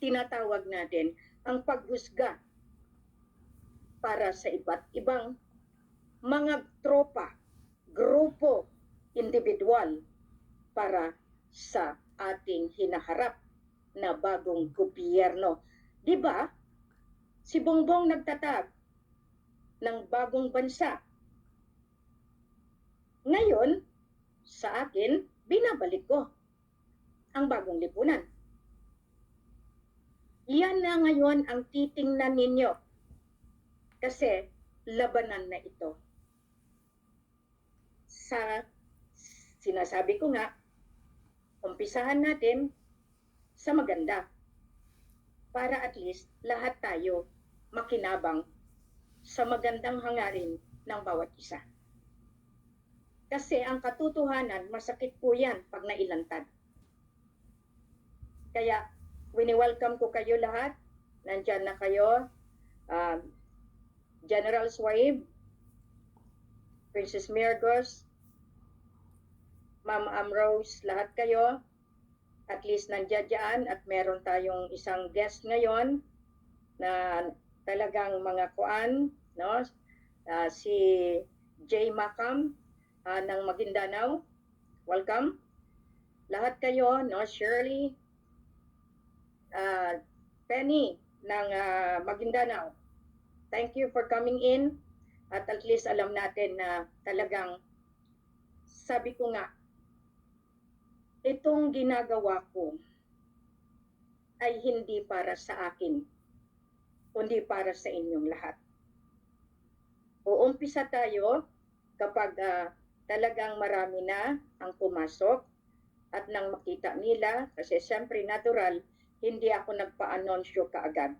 tinatawag natin ang paghusga para sa iba't ibang mga tropa, grupo, individual para sa ating hinaharap na bagong gobyerno. Di ba? Si Bongbong nagtatag ng bagong bansa. Ngayon, sa akin, binabalik ko ang bagong lipunan. Yan na ngayon ang titingnan ninyo. Kasi labanan na ito. Sa sinasabi ko nga, umpisahan natin sa maganda. Para at least lahat tayo makinabang sa magandang hangarin ng bawat isa. Kasi ang katotohanan, masakit po yan pag nailantad. Kaya, wini-welcome ko kayo lahat. Nandyan na kayo. General Swaib, Princess Mirgos, Ma'am Amrose, lahat kayo. At least nandyan dyan at meron tayong isang guest ngayon na talagang mga kuan, no? Si Jay Macam ng Maguindanao. Welcome. Lahat kayo, no? Shirley, Penny ng Maguindanao. Thank you for coming in. At least alam natin na talagang, sabi ko nga, itong ginagawa ko ay hindi para sa akin, kundi para sa inyong lahat. Uumpisa tayo kapag talagang marami na ang pumasok at nang makita nila, kasi siyempre natural, hindi ako nagpa-anunsyo kaagad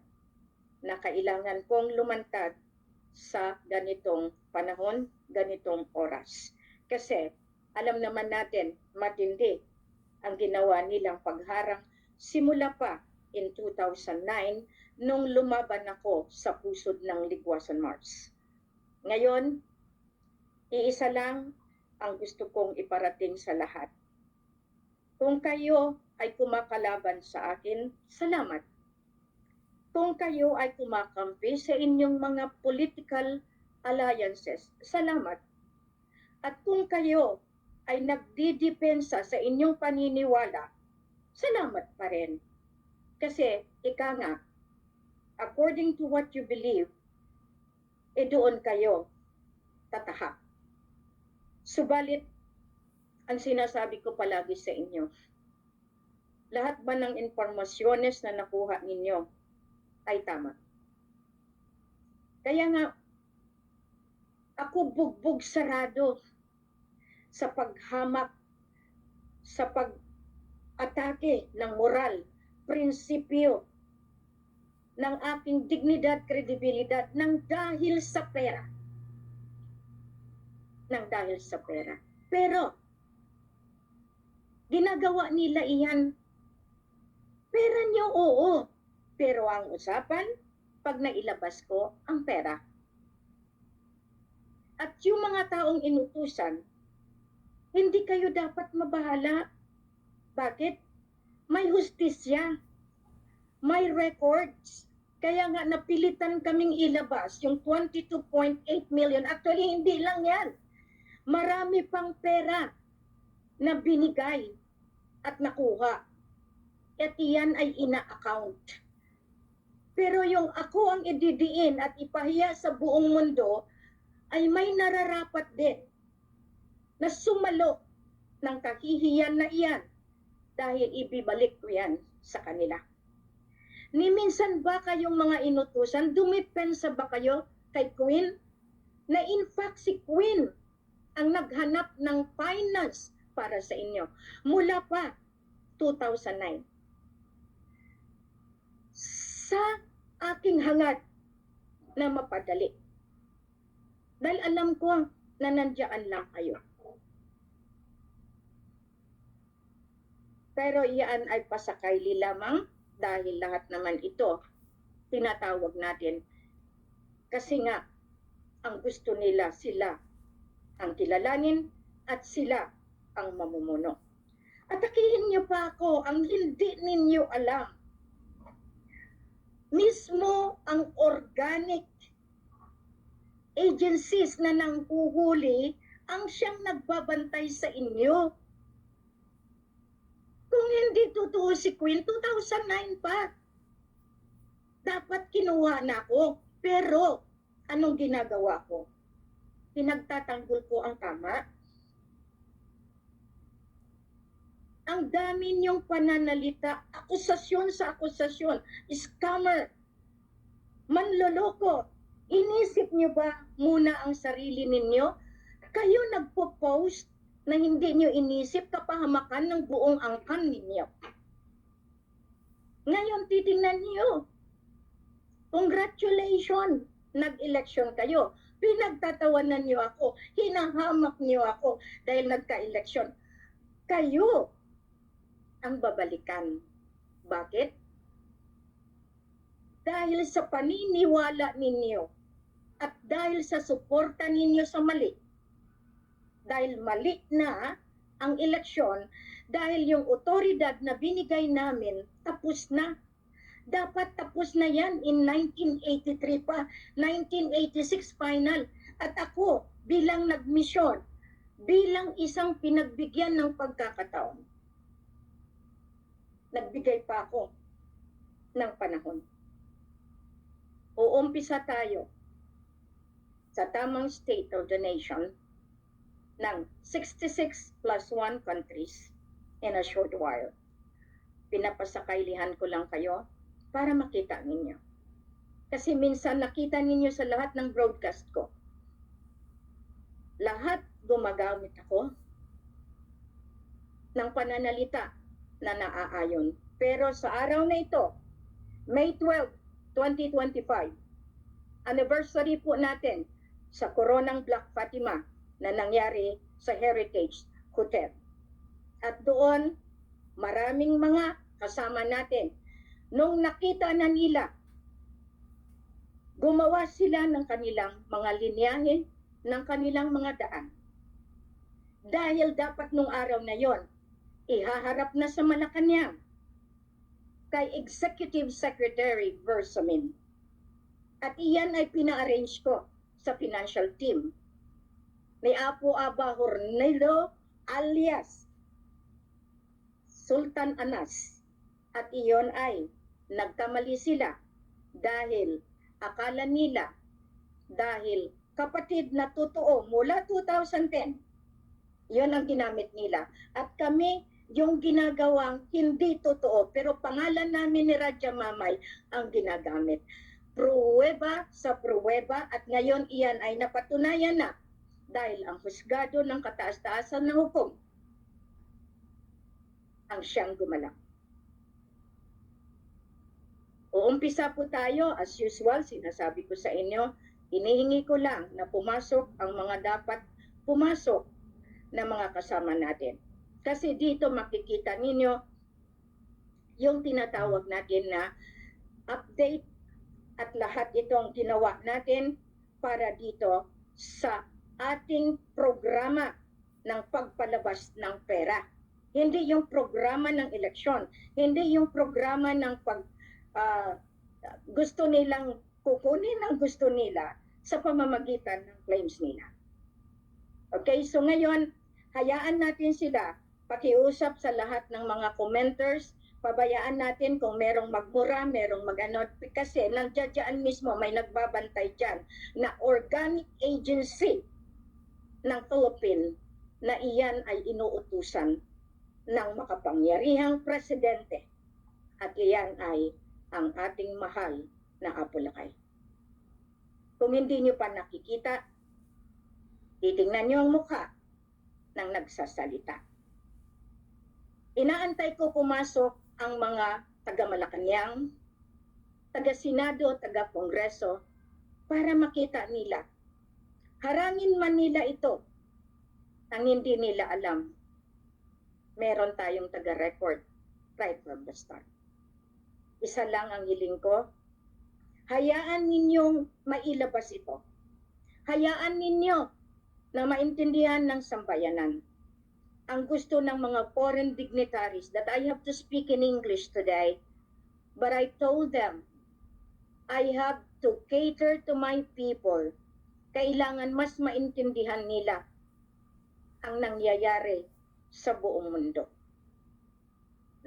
na kailangan kong lumantad sa ganitong panahon, ganitong oras. Kasi alam naman natin, matindi ang ginawa nilang pagharang simula pa in 2009 nung lumaban ako sa pusod ng Ligwasan March. Ngayon, iisa lang ang gusto kong iparating sa lahat. Kung kayo ay kumakalaban sa akin, salamat. Kung kayo ay kumakampi sa inyong mga political alliances, salamat. At kung kayo ay nagdidepensa sa inyong paniniwala, salamat pa rin. Kasi, ika nga, according to what you believe, doon kayo tatahak. Subalit, ang sinasabi ko palagi sa inyo, lahat ba ng impormasyones na nakuha ninyo ay tama? Kaya nga, ako bugbog sarado sa paghamak, sa pag-atake ng moral, prinsipyo, ng aking dignidad, kredibilidad, ng dahil sa pera. Ng dahil sa pera. Pero, ginagawa nila iyan. Pera niyo, oo. Pero ang usapan, pag nailabas ko, ang pera. At yung mga taong inutusan, hindi kayo dapat mabahala. Bakit? May hustisya. May records. Kaya nga napilitan kaming ilabas yung 22.8 million. Actually, hindi lang yan. Marami pang pera na binigay at nakuha. At iyan ay ina-account. Pero yung ako ang ididiin at ipahiya sa buong mundo, ay may nararapat din na sumalo ng kahihiyan na iyan dahil ibibalik ko yan sa kanila. Ni minsan ba kayong mga inutusan, dumipensa ba kayo kay Queen? Na in fact si Queen ang naghanap ng finance para sa inyo mula pa 2009. Sa aking hangad na mapadali. Dahil alam ko na nandiyan lang kayo. Pero iyan ay pasakaili lamang dahil lahat naman ito tinatawag natin. Kasi nga, ang gusto nila sila ang kilalanin at sila ang mamumuno. Atakihin niyo pa ako ang hindi ninyo alam Mismo ang organic agencies na nanghuhuli ang siyang nagbabantay sa inyo. Kung hindi totoo si Queen, 2009 pa. Dapat kinuha na ako. Pero, anong ginagawa ko? Pinagtatanggol ko ang tama. Ang dami niyong pananalita, akusasyon sa akusasyon, scammer, manloloko. Inisip niyo ba muna ang sarili ninyo? Kayo nagpo-post na hindi niyo inisip kapahamakan ng buong angkan ninyo. Ngayon, titingnan niyo. Congratulations! Nag-eleksyon kayo. Pinagtatawanan niyo ako. Hinahamak niyo ako dahil nagka-eleksyon. Kayo ang babalikan. Bakit? Dahil sa paniniwala ninyo at dahil sa suporta ninyo sa mali. Dahil mali na ang eleksyon, dahil yung otoridad na binigay namin tapos na. Dapat tapos na yan in 1983 pa, 1986 final. At ako bilang nagmisyon, bilang isang pinagbigyan ng pagkakataon, nagbigay pa ako ng panahon. Uumpisa tayo sa tamang state of the nation ng 66 plus 1 countries in a short while. Pinapasakailihan ko lang kayo para makita ninyo. Kasi minsan nakita ninyo sa lahat ng broadcast ko, lahat gumagamit ako ng pananalita na naaayon. Pero sa araw na ito, May 12, 2025, anniversary po natin sa Coronang Black Fatima na nangyari sa Heritage Hotel. At doon, maraming mga kasama natin, nung nakita na nila, gumawa sila ng kanilang mga linyahe, ng kanilang mga daan. Dahil dapat nung araw na yon, ihaharap na sa Malacanang kay Executive Secretary Bersamin. At iyan ay pina-arrange ko sa financial team ni Apo Aba Hornelo alias Sultan Anas. At iyon ay nagkamali sila dahil akala nila dahil kapatid na totoo mula 2010, yun ang ginamit nila. At kami yung ginagawang hindi totoo, pero pangalan namin ni Radya Mamay ang ginagamit. Pruweba sa pruweba at ngayon iyan ay napatunayan na dahil ang husgado ng kataas-taasan na hukom ang siyang gumalang. Uumpisa po tayo, as usual, sinasabi ko sa inyo, inihingi ko lang na pumasok ang mga dapat pumasok na mga kasama natin. Kasi dito makikita ninyo yung tinatawag natin na update at lahat itong ginawa natin para dito sa ating programa ng pagpalabas ng pera. Hindi yung programa ng eleksyon, hindi yung programa ng gusto nilang kukunin ang gusto nila sa pamamagitan ng claims nila. Okay, so ngayon, hayaan natin sila pakiusap sa lahat ng mga commenters, pabayaan natin kung merong magmura, merong magano, kasi nandiyan mismo may nagbabantay dyan na organic agency ng Philippines na iyan ay inuutusan ng makapangyarihang presidente at iyan ay ang ating mahal na Apo Lakay. Kung hindi nyo pa nakikita, titingnan nyo ang mukha ng nagsasalita. Inaantay ko pumasok ang mga taga-Malacanang, taga-Senado, taga-Kongreso para makita nila. Harangin man nila ito, ang hindi nila alam. Meron tayong taga-record right from the start. Isa lang ang hiling ko, hayaan ninyong mailabas ito. Hayaan ninyo na maintindihan ng sambayanan ang gusto ng mga foreign dignitaries that I have to speak in English today, but I told them I have to cater to my people. Kailangan mas maintindihan nila ang nangyayari sa buong mundo.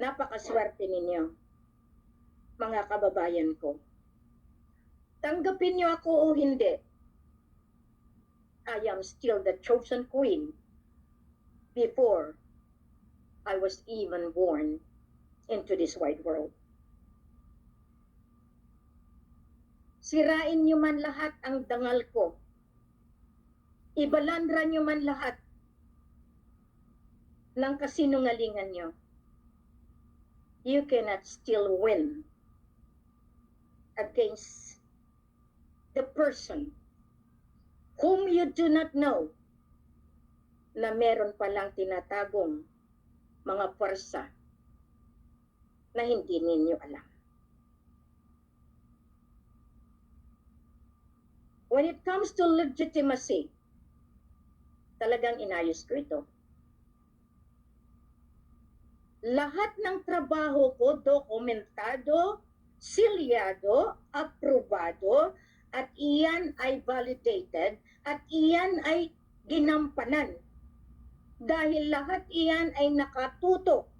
Napakaswerte ninyo, mga kababayan ko. Tanggapin niyo ako o hindi, I am still the chosen queen before I was even born into this wide world. Sirain niyo man lahat ang dangal ko. Ibalandra niyo man lahat ng kasinungalingan niyo. You cannot still win against the person whom you do not know na meron palang tinatagong mga pwersa na hindi ninyo alam. When it comes to legitimacy, talagang inayos ko ito. Lahat ng trabaho ko dokumentado, silyado, aprobado, at iyan ay validated, at iyan ay ginampanan. Dahil lahat iyan ay nakatutok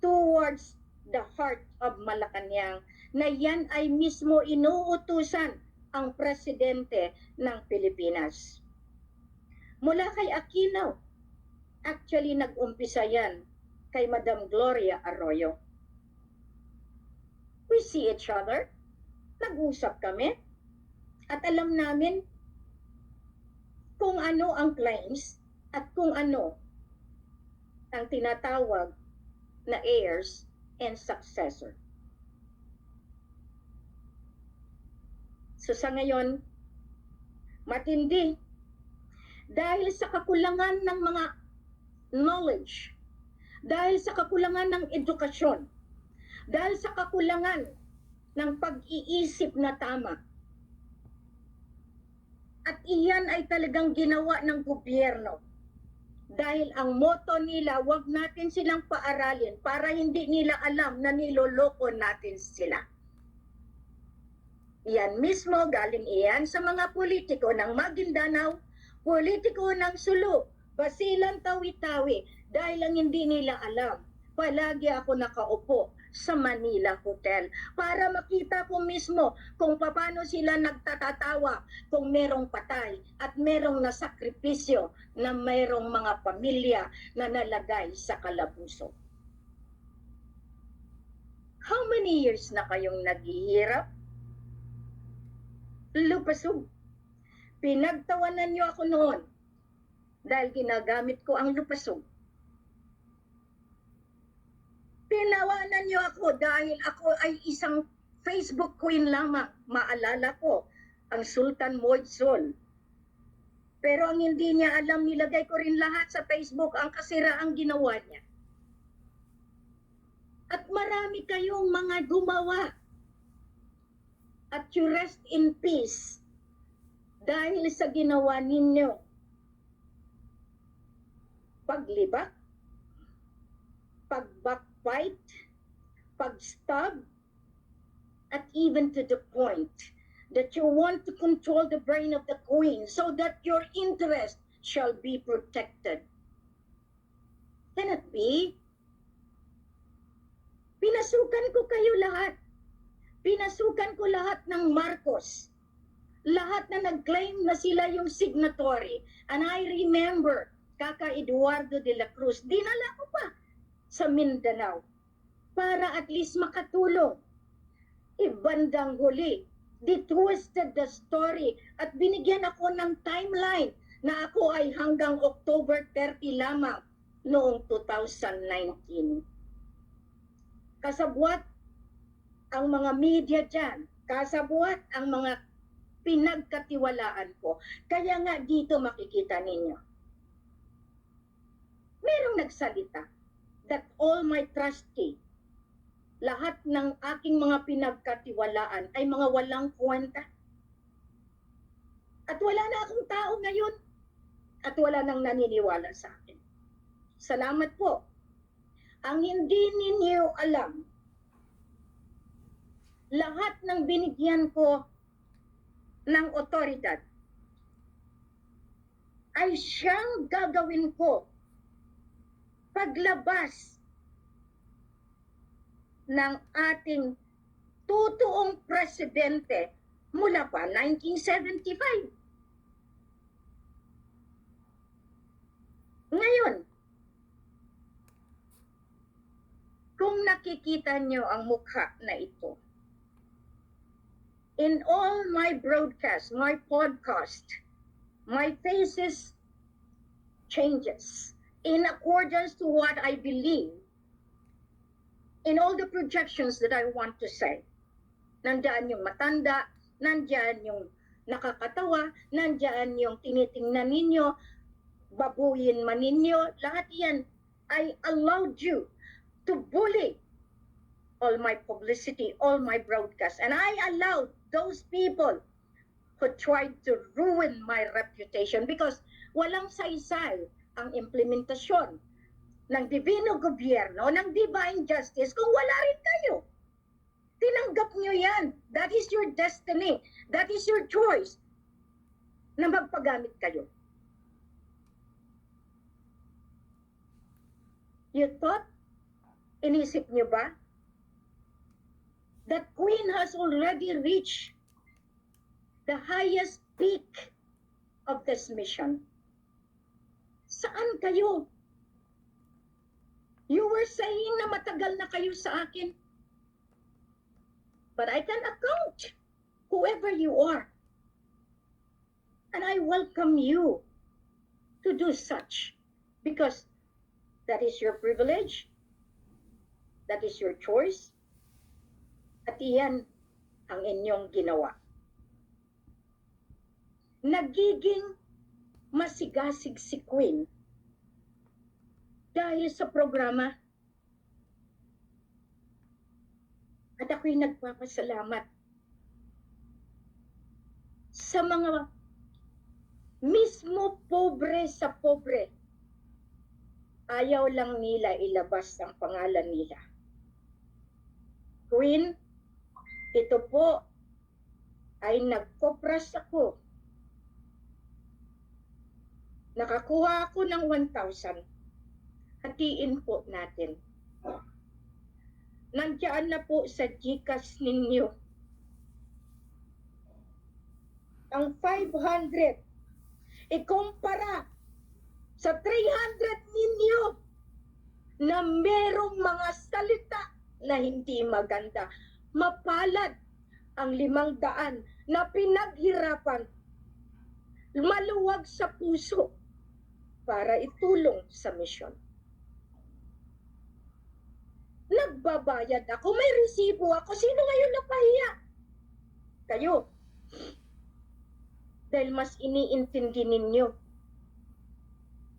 towards the heart of Malacanang, na yan ay mismo inuutusan ang presidente ng Pilipinas. Mula kay Aquino, actually nag-umpisa yan kay Madam Gloria Arroyo. We see each other, nag-usap kami, at alam namin kung ano ang claims at kung ano ang tinatawag na heirs and successor. So sa ngayon, matindi dahil sa kakulangan ng mga knowledge, dahil sa kakulangan ng edukasyon, dahil sa kakulangan ng pag-iisip na tama. At iyan ay talagang ginawa ng gobyerno. Dahil ang motto nila, wag natin silang paaralin para hindi nila alam na niloloko natin sila. Iyan mismo, galing iyan sa mga politiko ng Maguindanao, politiko ng Sulu, Basilan, Tawi-Tawi, dahil ang hindi nila alam. Palagi ako nakaupo sa Manila Hotel para makita ko mismo kung paano sila nagtatatawa kung merong patay at merong nasakripisyo na merong mga pamilya na nalagay sa kalabuso. How many years na kayong naghihirap? Lupasog. Pinagtawanan niyo ako noon dahil ginagamit ko ang lupasog. Pinawanan niyo ako dahil ako ay isang Facebook queen lamang. Maalala ko, ang Sultan Moidsol. Pero ang hindi niya alam, nilagay ko rin lahat sa Facebook ang kasiraang ginawa niya. At marami kayong mga gumawa. At you rest in peace dahil sa ginawa ninyo. Paglibak, pag-backbite, pag-stab, at even to the point that you want to control the brain of the queen so that your interest shall be protected. Can it be? Pinasukan ko kayo lahat. Pinasukan ko lahat ng Marcos. Lahat na nag-claim na sila yung signatory. And I remember, Kaka Eduardo de la Cruz, dinala ko pa sa Mindanao para at least makatulong. Ibandang huli, they twisted the story at binigyan ako ng timeline na ako ay hanggang October 30 lamang noong 2019. Kasabwat ang mga media dyan, kasabwat ang mga pinagkatiwalaan ko. Kaya nga dito makikita ninyo. Merong nagsalita that all my trustee, lahat ng aking mga pinagkatiwalaan ay mga walang kwenta. At wala na akong tao ngayon. At wala nang naniniwala sa akin. Salamat po. Ang hindi ninyo alam, lahat ng binigyan ko ng otoridad ay siyang gagawin ko paglabas ng ating totoong presidente mula pa 1975. Ngayon, kung nakikita niyo ang mukha na ito, in all my broadcasts, my podcast, my faces changes in accordance to what I believe in all the projections that I want to say. Nandyan yung matanda, nandyan yung nakakatawa, nandyan yung tinitingnan ninyo, babuyin man ninyo, lahat yan, I allowed you to bully all my publicity, all my broadcasts. And I allowed those people who tried to ruin my reputation because walang saysay ang implementasyon ng Divino Gobyerno, ng Divine Justice kung wala rin kayo. Tinanggap nyo yan. That is your destiny. That is your choice na magpagamit kayo. You thought, inisip nyo ba, that Queen has already reached the highest peak of this mission? Saan kayo? You were saying na matagal na kayo sa akin. But I can account whoever you are. And I welcome you to do such because that is your privilege. That is your choice. At iyan ang inyong ginawa. Nagiging masigasig si Queen dahil sa programa. At ako'y nagpapasalamat sa mga mismo pobre sa pobre. Ayaw lang nila ilabas ang pangalan nila. Queen, ito po ay nagkopras ako. Nakakuha ako ng 1,000. Hatiin po natin. Nandiyan na po sa GCash ninyo. Ang 500, ikumpara sa 300 ninyo na merong mga salita na hindi maganda. Mapalad ang 500 na pinaghirapan, maluwag sa puso para itulong sa misyon. Nagbabayad ako, may resibo ako. Sino ngayon napahiya? Kayo. Dahil mas iniintindi ninyo,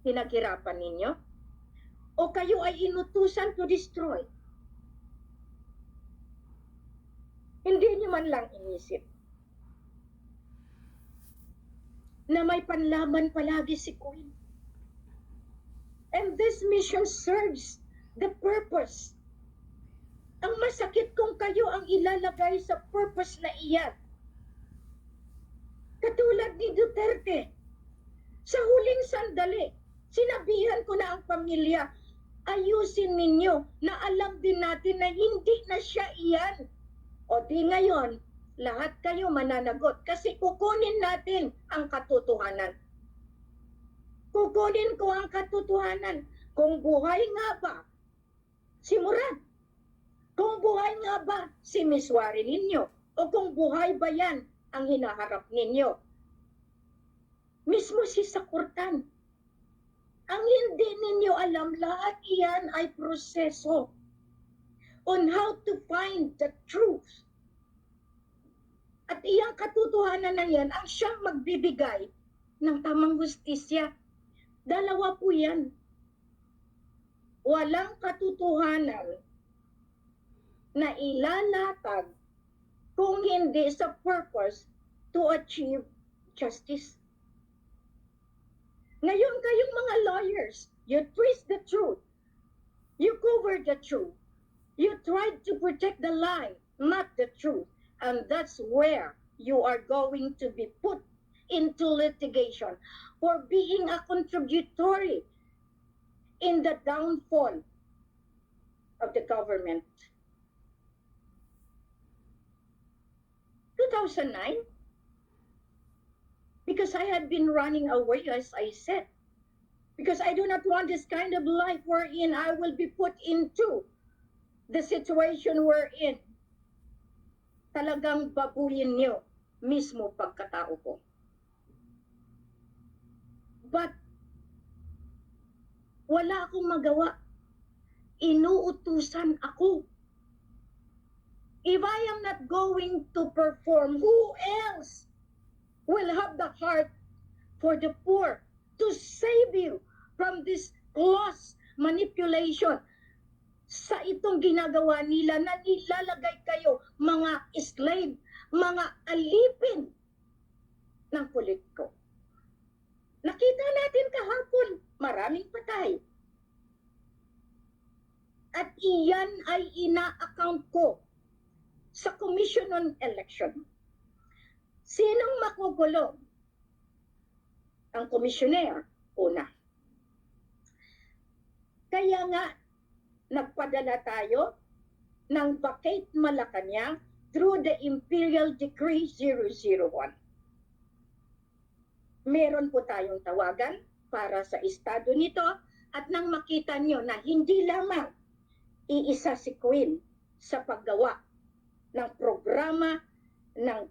pinaghirapan ninyo, o kayo ay inutusan to destroy. Hindi nyo man lang inisip na may panlaban palagi si Queen. And this mission serves the purpose. Ang masakit kung kayo ang ilalagay sa purpose na iyan. Katulad ni Duterte, sa huling sandali, sinabihan ko na ang pamilya, ayusin ninyo na alam din natin na hindi na siya iyan. O di ngayon, lahat kayo mananagot kasi kukunin natin ang katotohanan. Kukunin ko ang katotohanan. Kung buhay nga ba si Murad? Kung buhay nga ba si Miswari ninyo? O kung buhay ba yan ang hinaharap ninyo? Mismo si Sakurtan. Ang hindi ninyo alam, lahat iyan ay proseso on how to find the truth. At iyang katotohanan na yan ang siyang magbibigay ng tamang hustisya. Dalawa po yan. Walang katotohanan na ilalatag kung hindi sa purpose to achieve justice. Ngayon kayong mga lawyers, you twist the truth. You cover the truth. You tried to protect the lie not the truth. And that's where you are going to be put into litigation for being a contributory in the downfall of the government. 2009, because I had been running away, as I said, because I do not want this kind of life wherein I will be put into the situation we're in. Talagang babuyin niyo mismo pagkatao ko. But wala akong magawa. Inuutusan ako. If I am not going to perform, who else will have the heart for the poor to save you from this class manipulation sa itong ginagawa nila na nilalagay kayo mga slave, mga alipin ng politiko. Nakita natin kahapon, maraming patay. At iyan ay ina-account ko sa Commission on Election. Sinong makukulong? Ang komisyoner, una. Kaya nga, nagpadala tayo ng Vacate Malacanang through the Imperial Decree 001. Meron po tayong tawagan para sa estado nito at nang makita nyo na hindi lamang iisa si Queen sa paggawa ng programa ng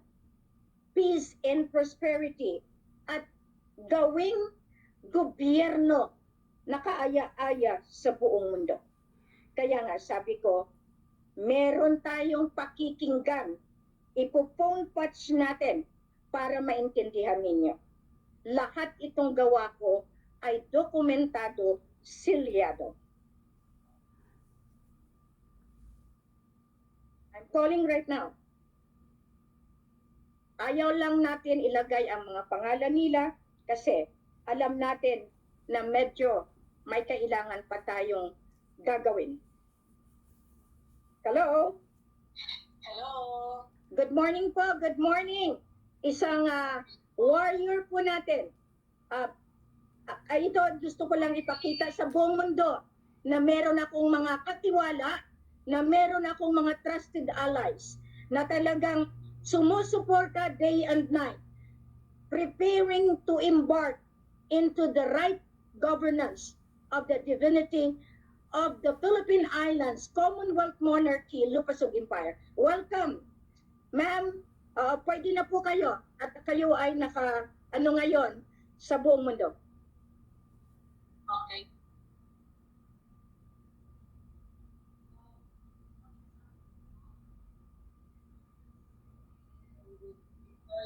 peace and prosperity at gawing gobyerno na kaaya-aya sa buong mundo. Kaya nga sabi ko, meron tayong pakikinggan. Ipo-phone patch natin para maintindihan ninyo. Lahat itong gawa ko ay dokumentado, silyado. I'm calling right now. Ayaw lang natin ilagay ang mga pangalan nila kasi alam natin na medyo may kailangan pa tayong gagawin. Hello? Hello. Good morning po, good morning. Isang warrior po natin. Ito, gusto ko lang ipakita sa buong mundo na meron akong mga katiwala, na meron akong mga trusted allies, na talagang sumusuporta day and night, preparing to embark into the right governance of the divinity of the Philippine Islands, Commonwealth Monarchy, Lupasug Empire. Welcome, ma'am. Pwede na po kayo at kayo ay ngayon sa buong mundo. Okay.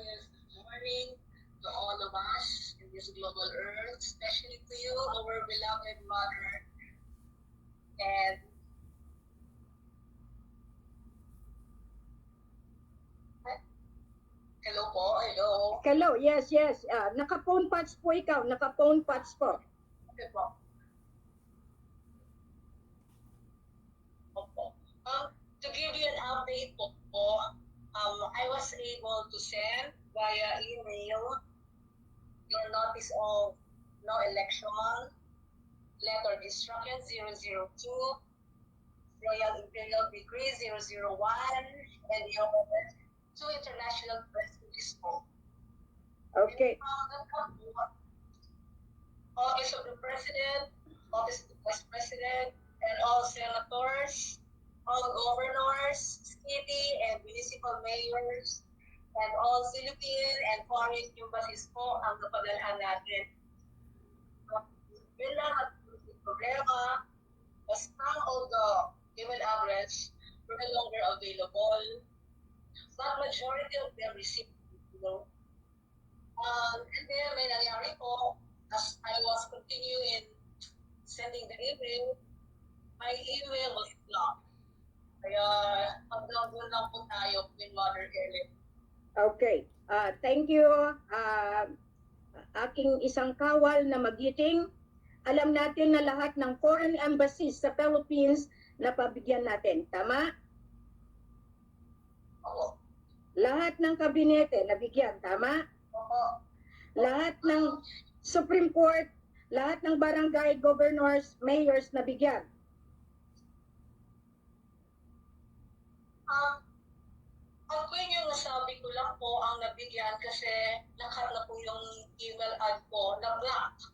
Yes, good morning to all of us in this global earth, especially to you, our beloved mother. And hello po, hello. Hello, yes. Naka-phone patch po ikaw, naka-phone patch po. Okay po. Opo. To give you an update po, I was able to send via email your notice of no election, letter of instruction 002, Royal Imperial Decree 001, and your two international press release po. Okay. Office of the President, Office of the Vice President, and all senators, all governors, city and municipal mayors, and all Philippine and foreign embassies po ang napadalhan natin. Bilang at problema, as some of the email address were no longer available, but majority of them received, and then may nangyari po, as I was continuing sending the email, my email was blocked. Kaya hanggang doon lang po tayo, Queen Mother Ellen. Okay. Thank you. Aking isang kawal na magiting. Alam natin na lahat ng foreign embassies sa Philippines na pabigyan natin. Tama? Lahat ng kabinete nabigyan, tama? Opo. Lahat ng Supreme Court, lahat ng barangay governors, mayors nabigyan. Ako yung nasabi ko lang po ang nabigyan kasi nakat na po yung email ad ko na block.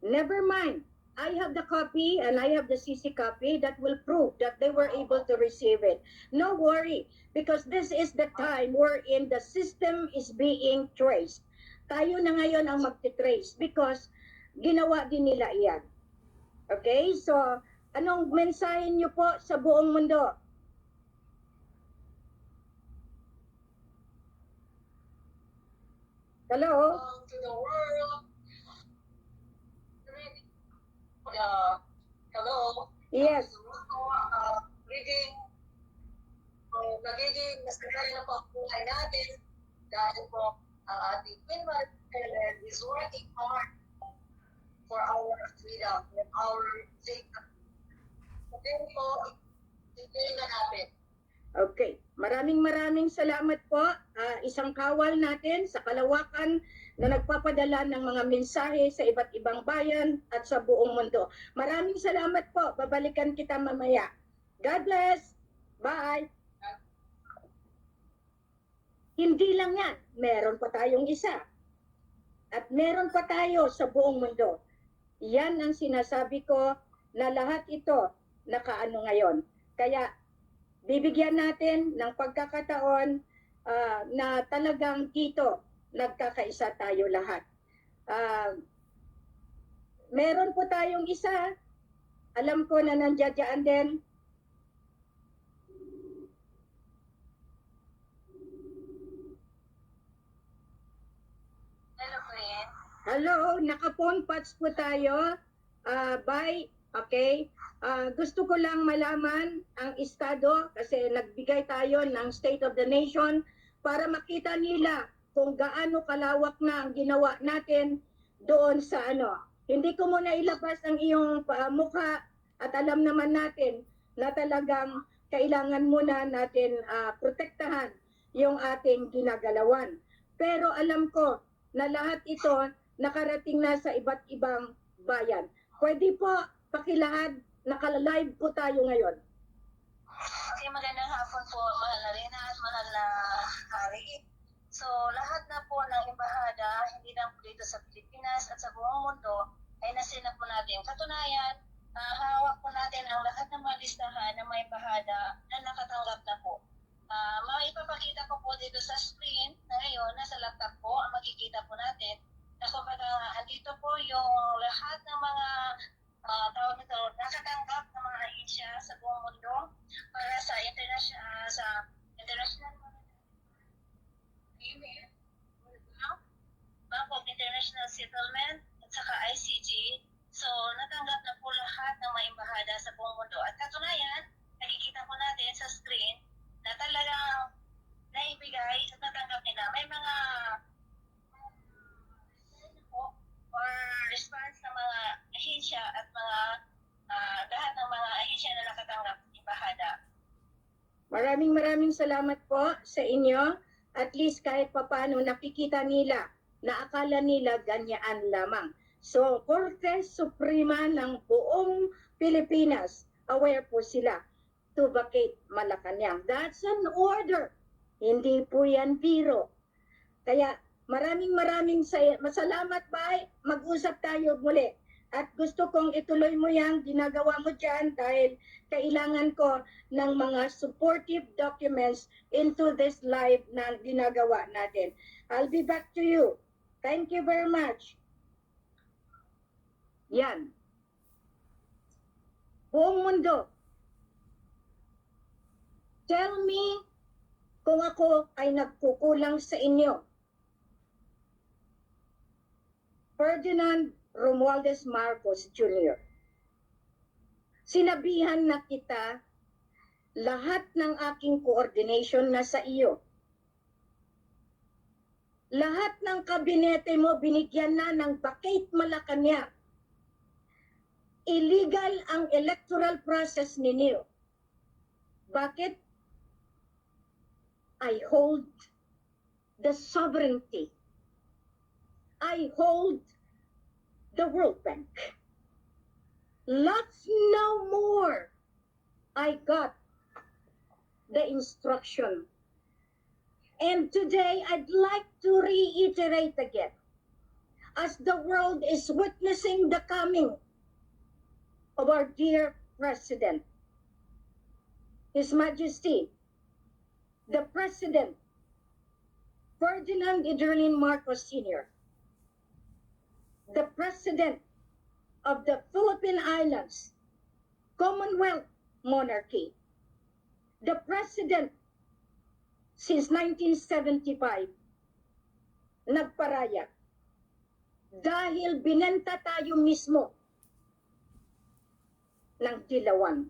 Never mind. I have the copy and I have the CC copy that will prove that they were able to receive it. No worry, because this is the time wherein the system is being traced. Tayo na ngayon ang magti-trace because ginawa din nila iyan. Okay? So, anong mensahe niyo po sa buong mundo? Hello? To the world. Hello? Yes. Reading, nagiging mas maganda na po ang buhay natin dahil po ang ating Queen Mother Helen is working hard for our freedom and our freedom. Then po, hindi na natin. Okay. Maraming salamat po. Isang kawal natin sa kalawakan na nagpapadala ng mga mensahe sa iba't ibang bayan at sa buong mundo. Maraming salamat po. Babalikan kita mamaya. God bless. Bye. Hindi lang yan. Meron pa tayong isa. At meron pa tayo sa buong mundo. Yan ang sinasabi ko na lahat ito nakaano ngayon. Kaya bibigyan natin ng pagkakataon na talagang dito nagkakaisa tayo lahat. Meron po tayong isa. Alam ko na nandiyan din. Hello, friend. Hello, naka-phone patch po tayo. Bye. Okay. Gusto ko lang malaman ang estado kasi nagbigay tayo ng State of the Nation para makita nila kung gaano kalawak na ang ginawa natin doon sa ano. Hindi ko muna ilabas ang iyong mukha at alam naman natin na talagang kailangan muna natin protektahan yung ating ginagalawan. Pero alam ko na lahat ito nakarating na sa iba't ibang bayan. Pwede po pakilahad, naka-live po tayo ngayon. Okay, magandang hapon po, mahal na Rina at mahal na Hari. So, lahat na po ng embahada, hindi lang po dito sa Pilipinas at sa buong mundo, ay nasinap po natin. Katunayan, hawak po natin ang lahat ng mga listahan ng mga embahada na nakatanggap na po. Maipapakita ko po dito sa screen na ngayon, nasa laptop po, ang makikita po natin na kumbaga, andito po yung lahat ng mga tawag nito, nakatanggap ng mga ahensya sa buong mundo para sa international email, Bank of International Settlement at saka ICG. So, natanggap na po lahat ng mga embahada sa buong mundo. At katunayan, nakikita po natin sa screen na talagang naibigay at natanggap nila. May mga or response ng mga ahensya at mga lahat ng mga ahensya na nakatanggap ng embahada. Maraming salamat po sa inyo. At least kahit papano nakikita nila na akala nila ganyaan lamang. So, Korte Suprema ng buong Pilipinas, aware po sila to vacate Malacanang. That's an order. Hindi po yan biro. Kaya maraming salamat, Bay. Mag-usap tayo muli. At gusto kong ituloy mo yang ginagawa mo dyan dahil kailangan ko ng mga supportive documents into this live na ginagawa natin. I'll be back to you. Thank you very much. Yan. Buong mundo. Tell me kung ako ay nagkukulang sa inyo. Ferdinand Romualdez Marcos Jr. Sinabihan na kita lahat ng aking coordination na sa iyo. Lahat ng kabinete mo binigyan na ng vacate Malacanang. Illegal ang electoral process ninyo. Bakit? I hold the sovereignty. I hold the World Bank. Let's know more. I got the instruction. And today I'd like to reiterate again, as the world is witnessing the coming of our dear President, His Majesty, the President, Ferdinand Idurlin Marcos Sr., the President of the Philippine Islands, Commonwealth Monarchy, the President since 1975, nagparaya dahil binenta tayo mismo ng dilawan.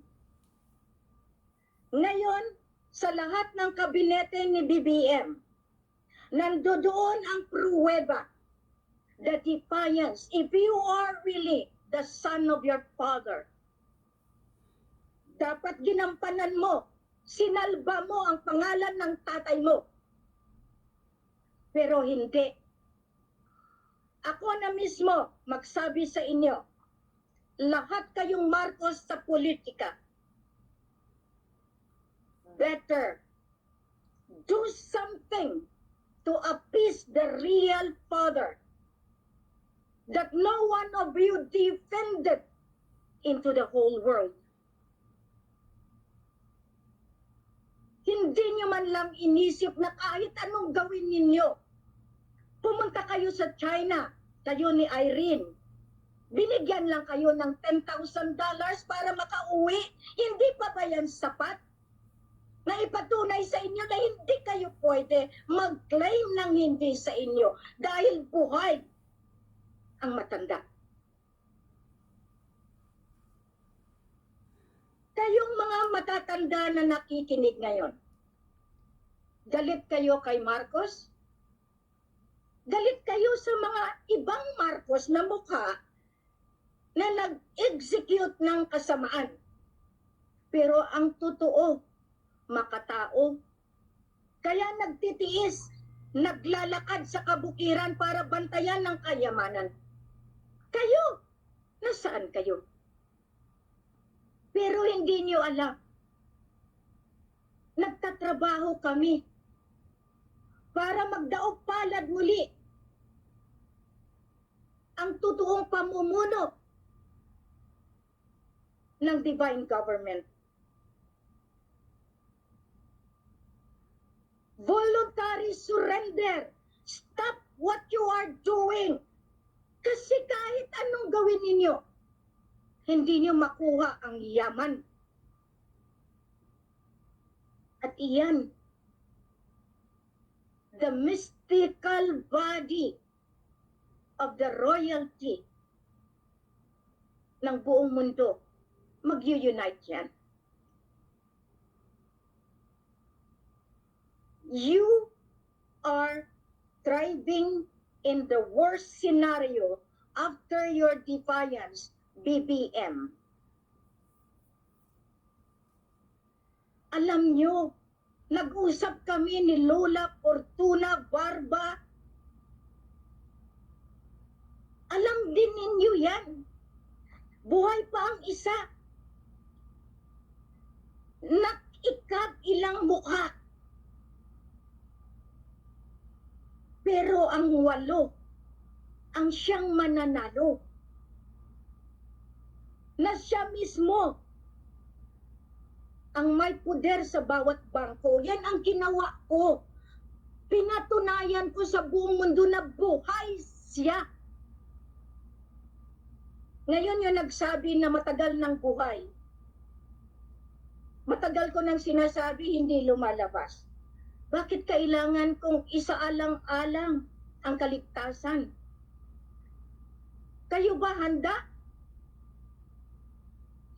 Ngayon, sa lahat ng kabinete ni BBM, nandoon ang pruweba, the defiance. If you are really the son of your father, dapat ginampanan mo, sinalba mo ang pangalan ng tatay mo. Pero hindi. Ako na mismo magsabi sa inyo, lahat kayong Marcos sa politika, better do something to appease the real father that no one of you defended into the whole world. Hindi nyo man lang inisip na kahit anong gawin ninyo. Pumunta kayo sa China, kayo ni Irene. Binigyan lang kayo ng $10,000 para makauwi. Hindi pa ba yan sapat? Na ipatunay sa inyo na hindi kayo pwede mag-claim ng hindi sa inyo dahil buhay ang matanda. Kayong mga matatanda na nakikinig ngayon, galit kayo kay Marcos? Galit kayo sa mga ibang Marcos na mukha na nag-execute ng kasamaan. Pero ang totoo, makatao. Kaya nagtitiis, naglalakad sa kabukiran para bantayan ng kayamanan. Kayo, nasaan kayo? Pero hindi niyo alam. Nagtatrabaho kami para magdaog palad muli ang totoong pamumuno ng divine government. Voluntary surrender. Stop what you are doing. Kasi kahit anong gawin ninyo, hindi niyo makuha ang yaman. At iyan, the mystical body of the royalty ng buong mundo, mag-unite yan. You are thriving in the worst scenario after your defiance, BBM. Alam nyo, nag-usap kami ni Lola Fortuna Barba. Alam din ninyo yan. Buhay pa ang isa. Nakikab ilang mukha. Pero ang 8 ang siyang mananalo. Na siya mismo ang may puder sa bawat bangko. Yan ang ginawa ko. Pinatunayan ko sa buong mundo na buhay siya. Ngayon yung nagsabi na matagal ng buhay. Matagal ko nang sinasabi, hindi lumalabas. Bakit kailangan kong isaalang-alang ang kaligtasan? Kayo ba handa?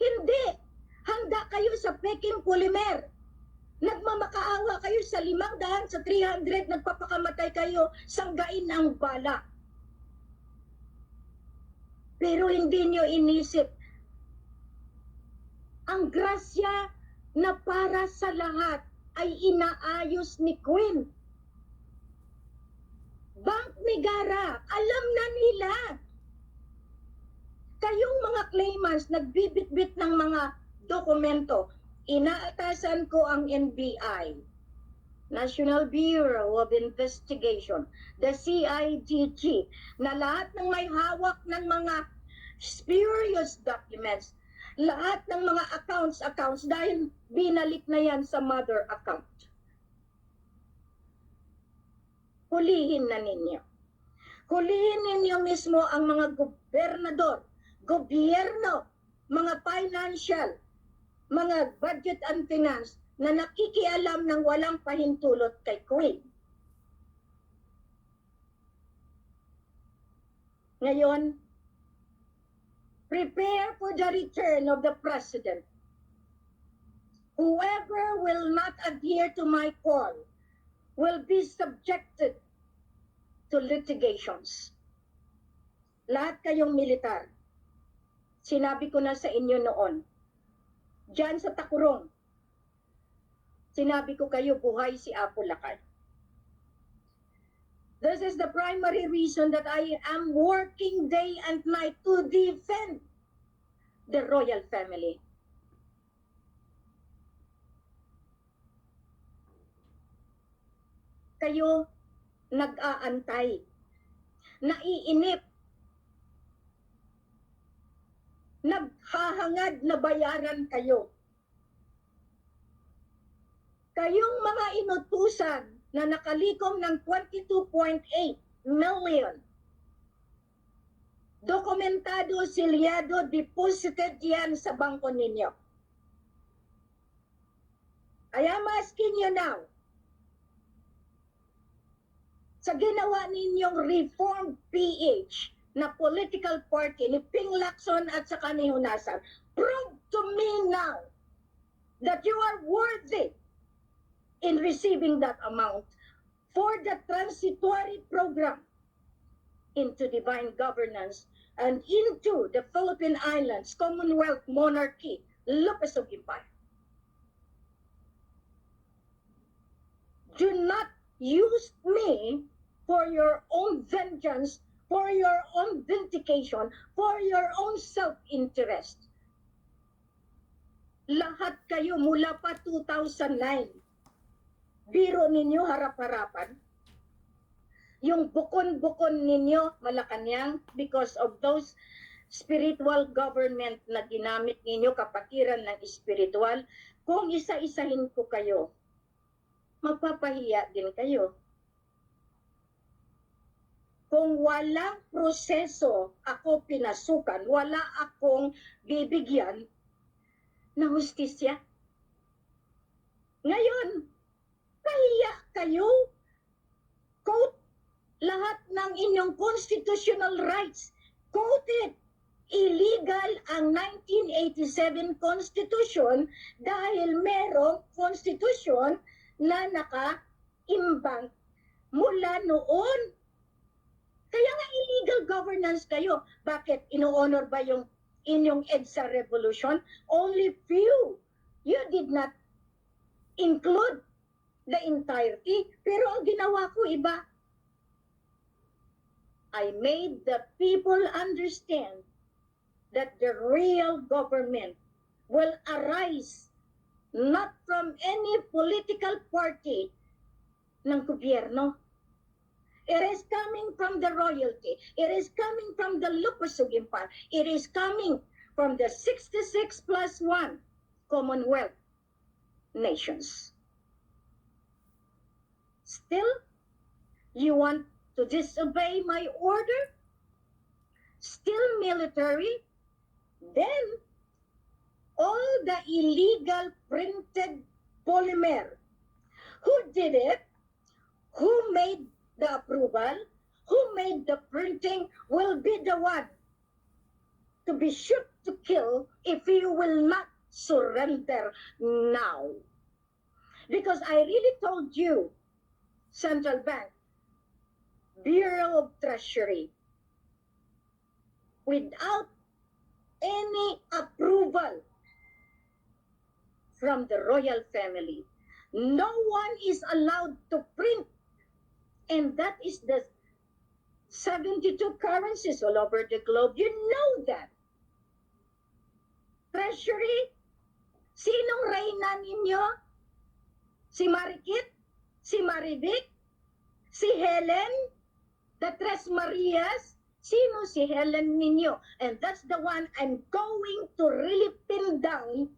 Hindi. Handa kayo sa Peking Polymer. Nagmamakaawa kayo sa 500 sa 300, nagpapakamatay kayo, sanggain ang bala. Pero hindi nyo inisip ang grasya na para sa lahat ay inaayos ni Queen. Bank Megara, alam na nila. Kayong mga claimants, nagbibitbit ng mga dokumento. Inaatasan ko ang NBI, National Bureau of Investigation, the CIDG, na lahat ng may hawak ng mga spurious documents, lahat ng mga accounts, dahil binalik na yan sa mother account. Hulihin na ninyo. Hulihin ninyo mismo ang mga gobernador, gobyerno, mga financial, mga budget and finance na nakikialam ng walang pahintulot kay Queen. Ngayon, prepare for the return of the President. Whoever will not adhere to my call will be subjected to litigations. Lahat kayong militar, sinabi ko na sa inyo noon, diyan sa Takurong, sinabi ko kayo, buhay si Apo Lakay. This is the primary reason that I am working day and night to defend the royal family. Kayo nag-aantay, naiinip, naghahangad na bayaran kayo. Kayong mga inutusan na nakalikom ng 22.8 million, dokumentado, silyado, deposited yan sa bangko ninyo. I am asking you now, sa ginawa ninyong Reformed PH na political party ni Ping Lacson at saka ni Hunasan, prove to me now that you are worthy in receiving that amount for the transitory program into divine governance and into the Philippine Islands Commonwealth Monarchy, Lucasog Empire. Do not use me for your own vengeance, for your own vindication, for your own self-interest. Lahat kayo mula pa 2009, biro ninyo harap-harapan, yung bukon-bukon ninyo Malacanang because of those spiritual government na ginamit ninyo, kapatiran ng spiritual. Kung isa-isahin ko kayo, magpapahiya din kayo. Kung walang proseso ako pinasukan, wala akong bibigyan na hustisya. Ngayon, pahiya kayo. Quote lahat ng inyong constitutional rights. Quoted. Illegal ang 1987 Constitution dahil merong Constitution na naka-imbang mula noon. Kaya nga illegal governance kayo. Bakit? Ino-honor ba yung inyong EDSA revolution? Only few. You did not include the entirety. Pero ang ginawa ko iba. I made the people understand that the real government will arise not from any political party ng gobyerno. It is coming from the royalty. It is coming from the Lucasog Empire. It is coming from the 66 plus 1 Commonwealth nations. Still, you want to disobey my order? Still military? Then, all the illegal printed polymer, who did it? Who made the approval, who made the printing, will be the one to be shoot to kill if you will not surrender now. Because I really told you, Central Bank, Bureau of Treasury, without any approval from the royal family, no one is allowed to print. And that is the 72 currencies all over the globe. You know that. Treasury, sinong reyna ninyo? Si Marikit? Si Marivic? Si Helen? The Tres Marias? Sino si Helen ninyo? And that's the one I'm going to really pin down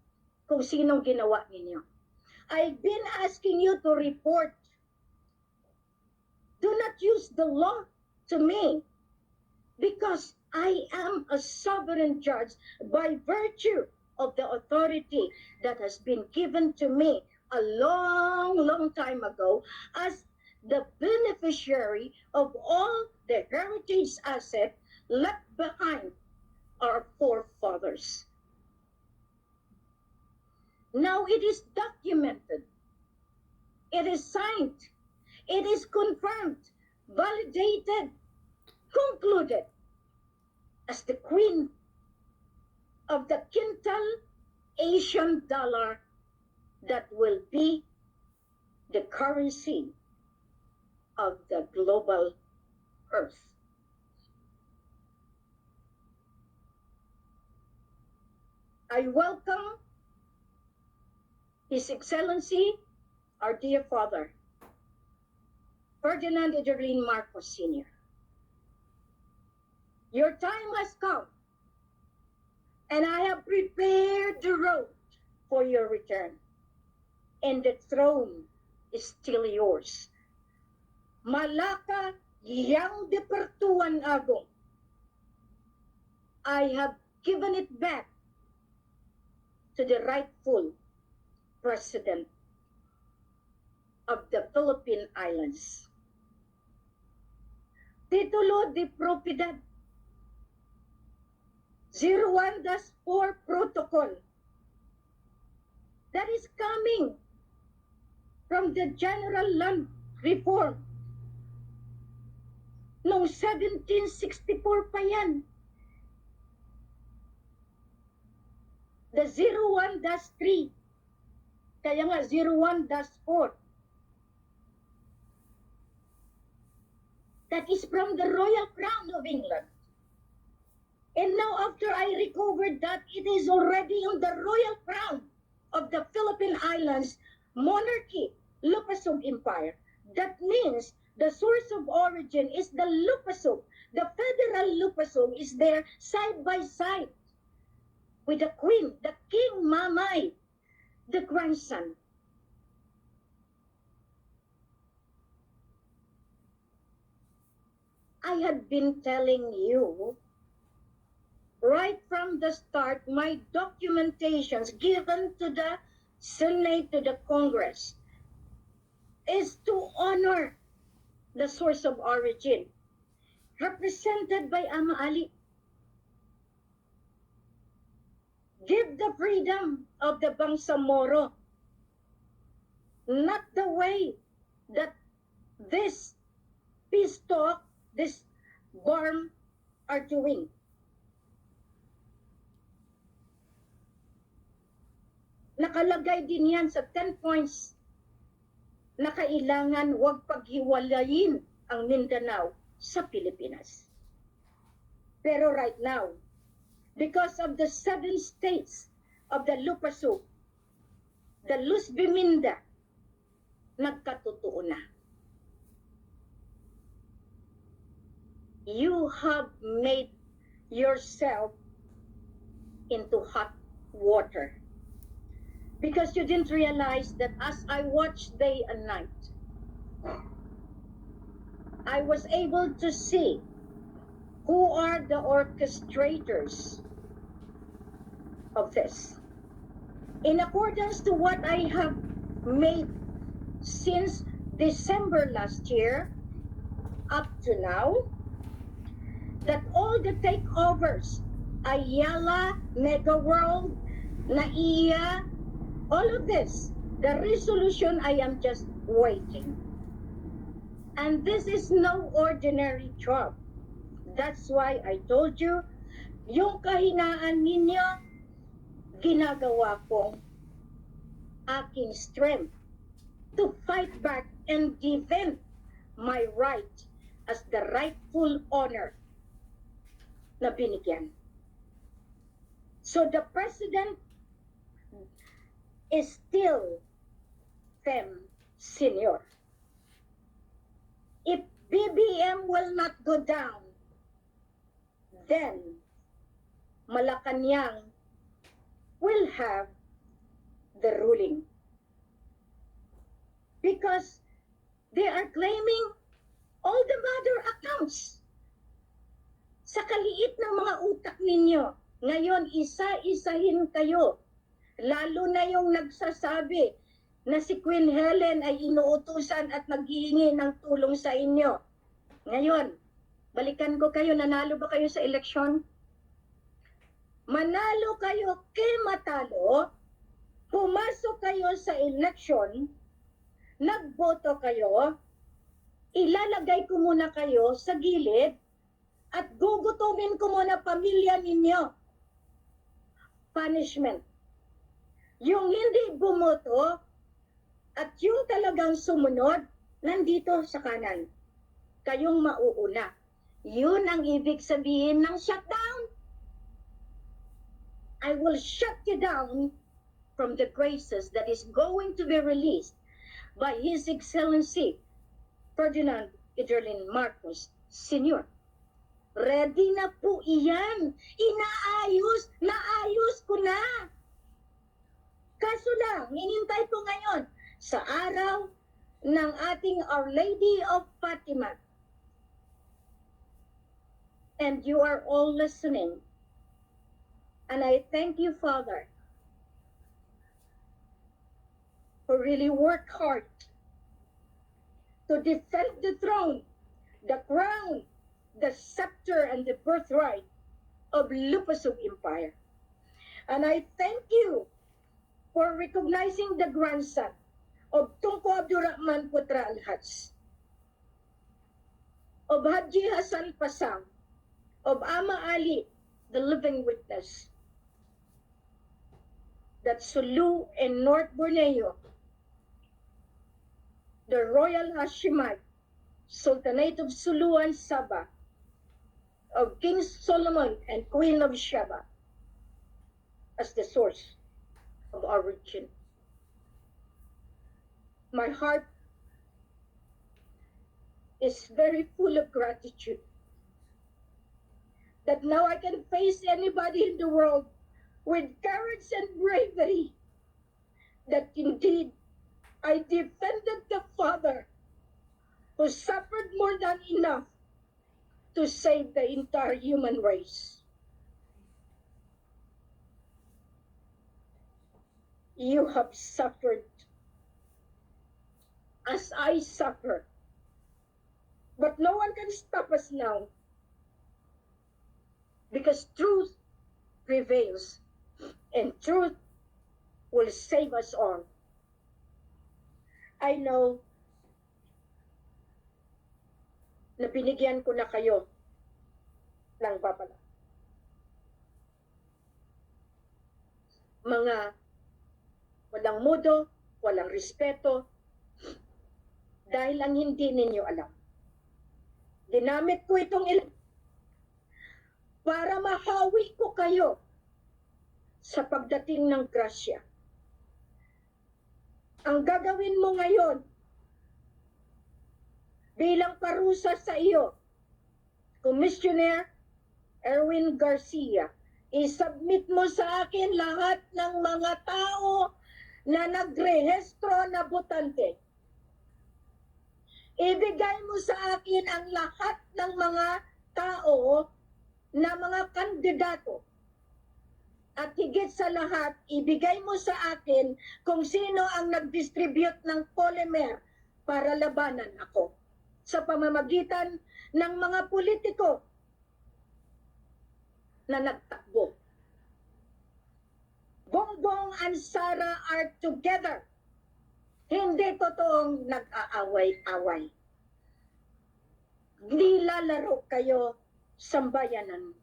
kung sinong ginawa ninyo. I've been asking you to report. Do not use the law to me because I am a sovereign judge by virtue of the authority that has been given to me a long time ago as the beneficiary of all the heritage asset left behind our forefathers. Now it is documented. It is signed. It is confirmed, validated, concluded as the queen of the quintal Asian dollar that will be the currency of the global earth. I welcome His Excellency, our dear father, Ferdinand Edelin Marcos Sr. Your time has come, and I have prepared the road for your return, and the throne is still yours. Malaka yang depertuan agong. I have given it back to the rightful president of the Philippine Islands. Titulo de Propiedad 01-4 Protocol that is coming from the General Land Reform noong 1764 pa yan. The 01-3 kaya nga 01-4 that is from the Royal Crown of England. And now after I recovered that, it is already on the Royal Crown of the Philippine Islands monarchy, Lupasug Empire. That means the source of origin is the Lupasug. The federal Lupasug is there side by side with the queen, the King Mamay, the grandson. I had been telling you right from the start, my documentations given to the Senate, to the Congress, is to honor the source of origin, represented by Ama Ali. Give the freedom of the Bangsamoro, not the way that this peace talk, this BARM are doing. Nakalagay din yan sa 10 points na kailangan huwag paghiwalayin ang Mindanao sa Pilipinas. Pero right now, because of the 7 states of the Lupasug, the Luz Biminda, nagkatotoo na. You have made yourself into hot water. Because you didn't realize that as I watched day and night, I was able to see who are the orchestrators of this. In accordance to what I have made since December last year up to now, that all the takeovers, Ayala, Mega World, NAIA, all of this, the resolution, I am just waiting. And this is no ordinary job. That's why I told you, yung kahinaan ninyo, ginagawa kong aking strength to fight back and defend my right as the rightful honor na binigyan. So the President is still Fem Senior. If BBM will not go down, then Malacanang will have the ruling. Because they are claiming all the mother accounts. Sa kaliit ng mga utak ninyo, ngayon isa-isahin kayo. Lalo na yung nagsasabi na si Queen Helen ay inuutusan at naghihingi ng tulong sa inyo. Ngayon, balikan ko kayo, nanalo ba kayo sa eleksyon? Manalo kayo kay matalo, pumasok kayo sa eleksyon, nagboto kayo, ilalagay ko muna kayo sa gilid at gugutumin ko muna pamilya ninyo. Punishment. Yung hindi bumoto at yung talagang sumunod, nandito sa kanan. Kayong mauuna. Yun ang ibig sabihin ng shutdown. I will shut you down from the graces that is going to be released by His Excellency Ferdinand Ederlin Marcos Sr. Ready na po iyan. Naayos ko na. Kaso lang, inintay ko ngayon sa araw ng ating Our Lady of Fatima. And you are all listening. And I thank you, Father, who really worked hard to defend the throne, the crown, the scepter, and the birthright of Lupasug Empire. And I thank you for recognizing the grandson of Tunku Abdurrahman Putra Al-Haj, of Haji Hassan Pasang, of Ama Ali, the living witness, that Sulu and North Borneo, the Royal Hashemite Sultanate of Sulu and Sabah, of King Solomon and Queen of Sheba, as the source of origin. My heart is very full of gratitude that now I can face anybody in the world with courage and bravery, that indeed I defended the Father who suffered more than enough to save the entire human race. You have suffered as I suffer. But no one can stop us now, because truth prevails and truth will save us all. I know na binigyan ko na kayo ng babala. Mga walang mudo, walang respeto, dahil ang hindi ninyo alam. Ginamit ko itong para mahawi ko kayo sa pagdating ng grasya. Ang gagawin mo ngayon bilang parusa sa iyo, Commissioner Erwin Garcia, isubmit mo sa akin lahat ng mga tao na nagrehistro na botante. Ibigay mo sa akin ang lahat ng mga tao na mga kandidato. At higit sa lahat, ibigay mo sa akin kung sino ang nag-distribute ng polymer para labanan ako sa pamamagitan ng mga politiko na nagtakbo. Bongbong and Sara are together. Hindi totoong nag-aaway-away. Nilalaro kayo sa bayanan.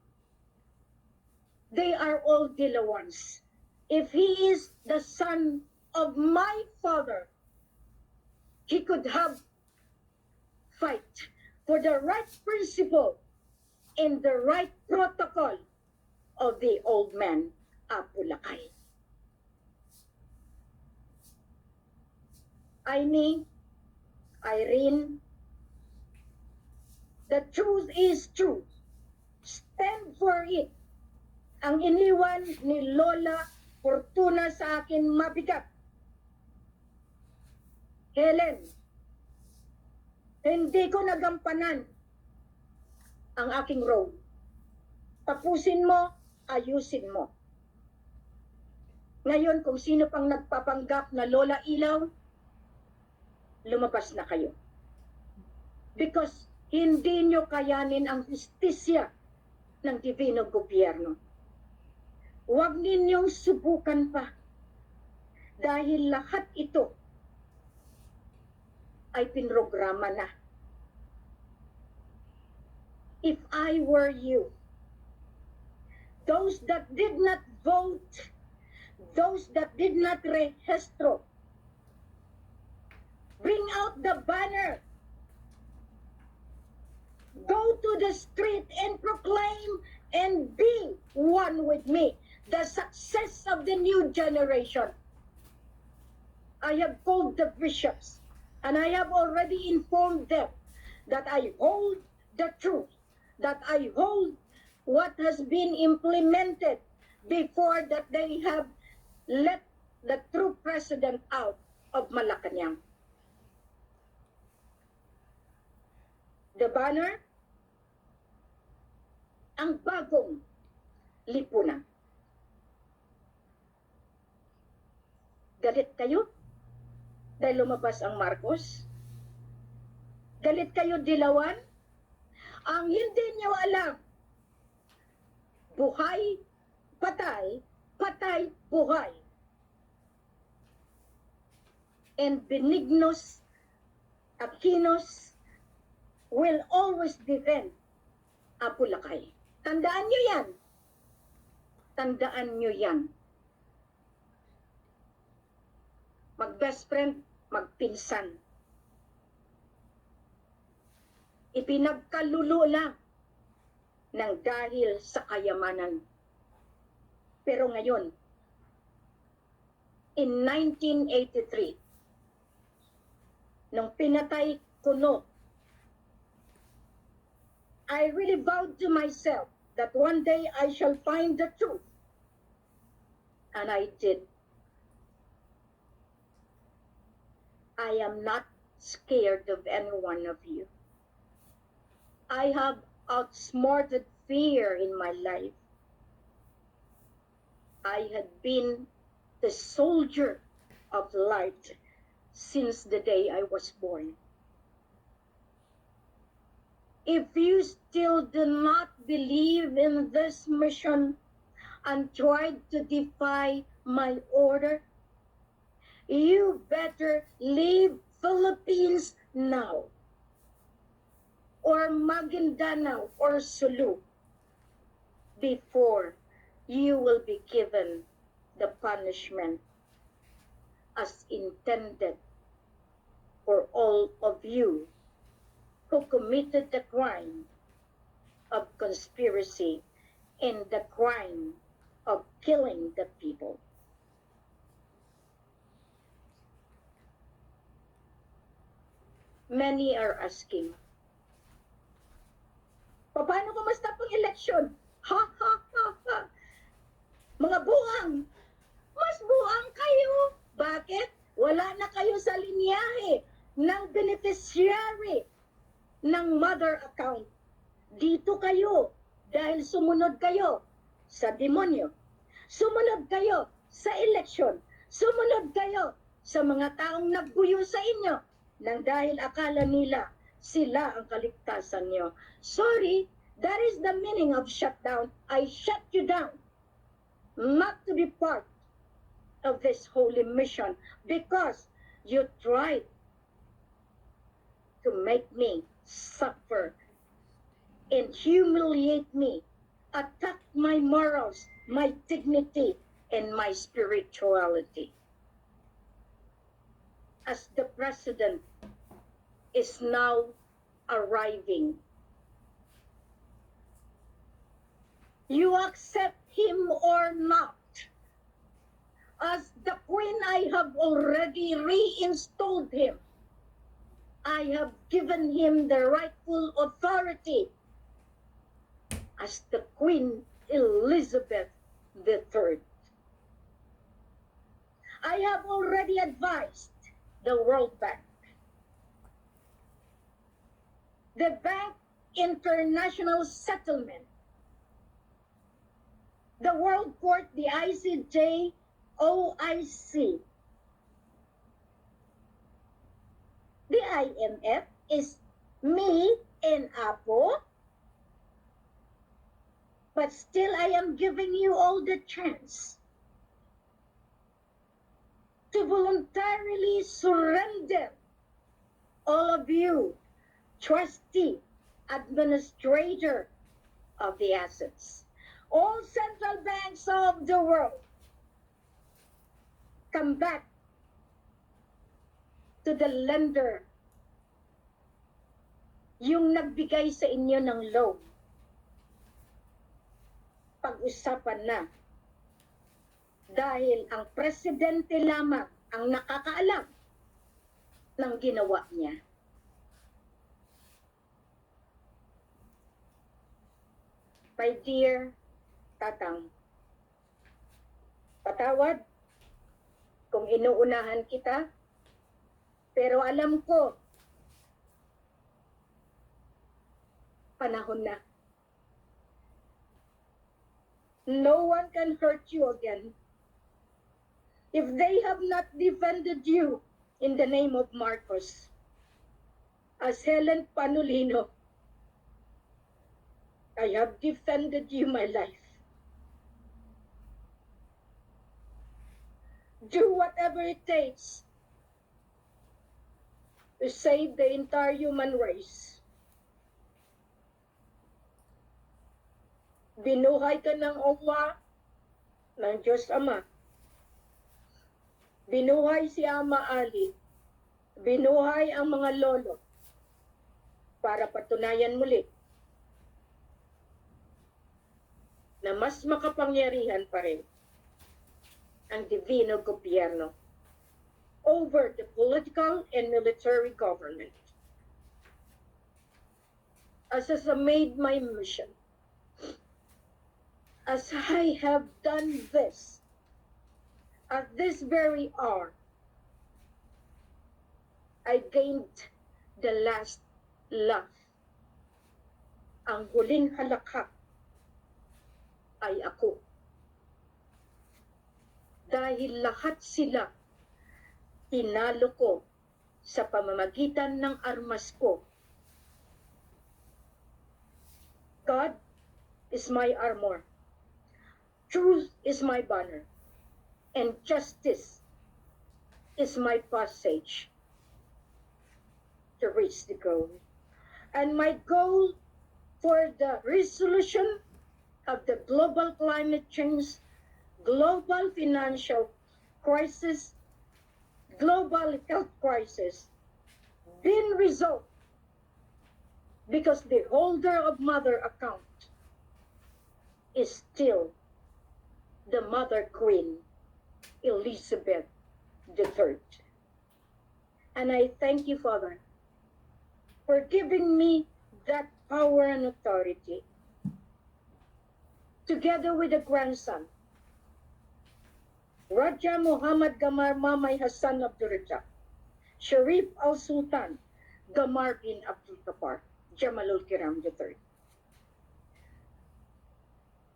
They are all Dilawans. If he is the son of my father, he could have fight for the right principle and the right protocol of the old man Apu Lakay. Aimee, Irene, the truth is truth. Stand for it. Ang iniwan ni Lola Fortuna sa akin mabigat. Helen, hindi ko nagampanan ang aking role. Tapusin mo, ayusin mo. Ngayon, kung sino pang nagpapanggap na Lola Ilaw, lumabas na kayo. Because hindi nyo kayanin ang justisya ng Divino Gobyerno. Huwag ninyong subukan pa. Dahil lahat ito ay pinrograma na. If I were you, those that did not vote, those that did not rehistro, bring out the banner. Go to the street and proclaim and be one with me. The success of the new generation. I have called the bishops and I have already informed them that I hold the truth, that I hold what has been implemented before that they have let the true president out of Malacanang. The banner, ang bagong lipunan. Galit kayo dahil lumabas ang Marcos? Galit kayo dilawan? Ang hindi niyo alam, buhay, patay, patay, buhay. And Benignos Aquinos will always defend Apu Lakay. Tandaan niyo yan. Tandaan niyo yan. Mag-best friend, magpinsan. Ipinagkalulo lang ng dahil sa kayamanan. Pero ngayon, in 1983, nung pinatay Kuno, I really vowed to myself that one day I shall find the truth. And I did. I am not scared of any one of you. I have outsmarted fear in my life. I had been the soldier of light since the day I was born. If you still do not believe in this mission and try to defy my order, you better leave Philippines now, or Maguindanao or Sulu, before you will be given the punishment as intended for all of you who committed the crime of conspiracy and the crime of killing the people. Many are asking, paano kumusta pang eleksyon? Ha, ha, ha, ha. Mga buhang, mas buhang kayo. Bakit? Wala na kayo sa linyahe ng beneficiary ng mother account. Dito kayo dahil sumunod kayo sa demonyo. Sumunod kayo sa eleksyon. Sumunod kayo sa mga taong nagbuyo sa inyo nang dahil akala nila sila ang kaligtasan nyo. Sorry, that is the meaning of shutdown. I shut you down. Not to be part of this holy mission because you tried to make me suffer and humiliate me, attack my morals, my dignity, and my spirituality. As the president is now arriving. You accept him or not. As the queen, I have already reinstalled him. I have given him the rightful authority as the Queen Elizabeth III. I have already advised the World Bank, the Bank International Settlement, the World Court, the ICJ, OIC. The IMF is me and Apo, but still I am giving you all the chance to voluntarily surrender, all of you, trustee, administrator of the assets, all central banks of the world, come back to the lender, yung nagbigay sa inyo ng loan. Pag-usapan na. Dahil ang presidente lamang ang nakakaalam ng ginawa niya. My dear Tatang, patawad kung inuunahan kita, pero alam ko, panahon na. No one can hurt you again. If they have not defended you in the name of Marcos, as Helen Panulino, I have defended you my life. Do whatever it takes to save the entire human race. Binuhay ka ng Oma, ng Diyos Ama. Binuhay si Ama Ali. Binuhay ang mga lolo para patunayan muli na mas makapangyarihan pa rin ang divino gobyerno over the political and military government. As I made my mission, as I have done this, at this very hour, I gained the last laugh. Ang huling halakha ay ako. Dahil lahat sila tinalo ko sa pamamagitan ng armas ko. God is my armor. Truth is my banner. And justice is my passage to reach the goal. And my goal for the resolution of the global climate change, global financial crisis, global health crisis, been resolved because the holder of mother account is still the Mother Queen, Elizabeth III. And I thank you, Father, for giving me that power and authority, together with the grandson, Raja Muhammad Gamar Mamay Hassan Abdul Razak, Sharif Al-Sultan Gamar bin Abdul Kapar, Jamalul Kiram III.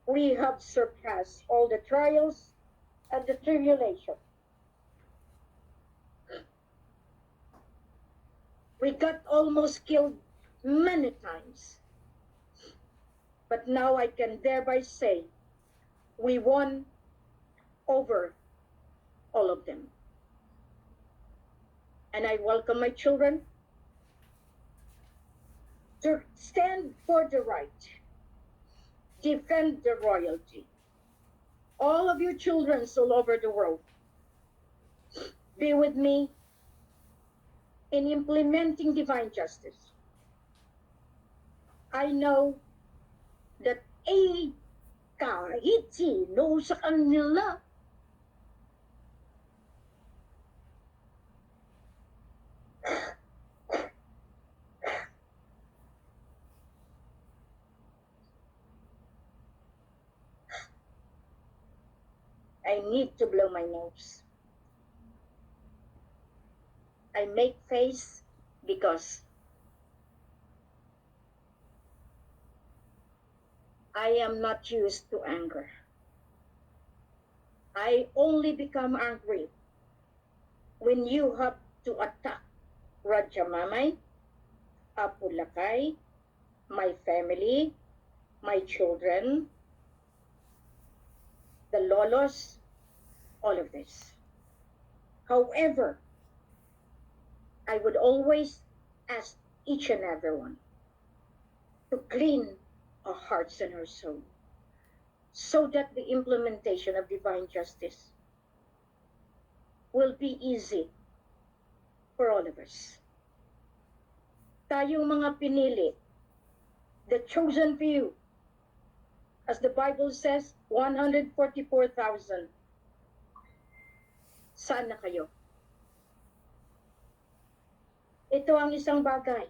We have surpassed all the trials and the tribulation. We got almost killed many times. But now I can thereby say we won over all of them. And I welcome my children to stand for the right, defend the royalty. All of you children all over the world, be with me in implementing divine justice, I know that kahit sino sa kanila I need to blow my nose. I make face because I am not used to anger. I only become angry when you have to attack Raja Mamay, Apu Lakay, my family, my children, the lolos, all of this. However, I would always ask each and everyone to clean our hearts and our soul so that the implementation of divine justice will be easy for all of us. Tayong mga pinili, the chosen few, as the Bible says, 144,000. Saan na kayo? Ito ang isang bagay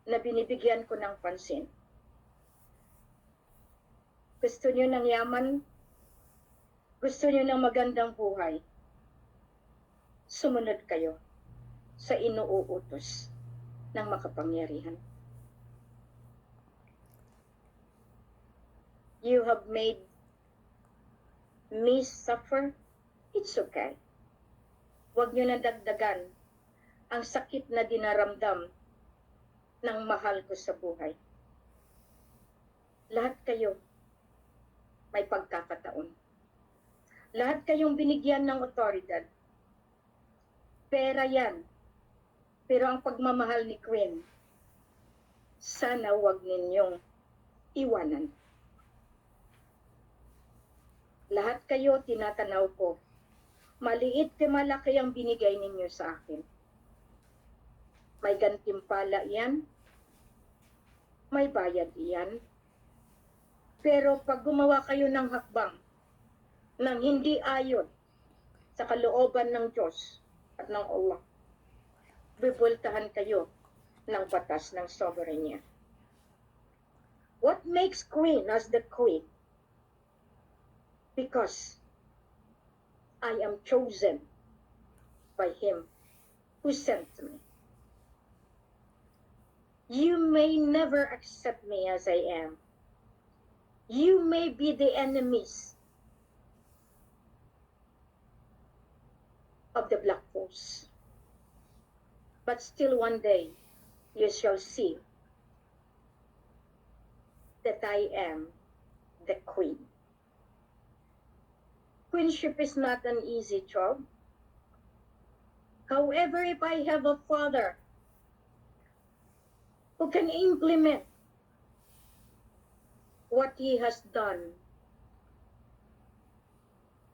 na binibigyan ko ng pansin. Gusto niyo ng yaman? Gusto niyo ng magandang buhay? Sumunod kayo sa inuuutos ng makapangyarihan. You have made me suffer. It's okay. Huwag niyo na dagdagan ang sakit na dinaramdam ng mahal ko sa buhay. Lahat kayo may pagkakataon. Lahat kayong binigyan ng otoridad. Pera yan. Pero ang pagmamahal ni Queen, sana huwag ninyong iwanan. Lahat kayo tinatanaw ko. Maliit ke malaki ang binigay ninyo sa akin. May gantimpala yan. May bayad iyan. Pero pag gumawa kayo ng hakbang nang hindi ayon sa kalooban ng Diyos at ng Allah, bibultahan kayo ng batas ng sovereign niya. What makes Queen as the Queen? Because I am chosen by Him who sent me. You may never accept me as I am. You may be the enemies of the Black Force. But still one day, you shall see that I am the Queen. Queenship is not an easy job. However, if I have a father who can implement what he has done,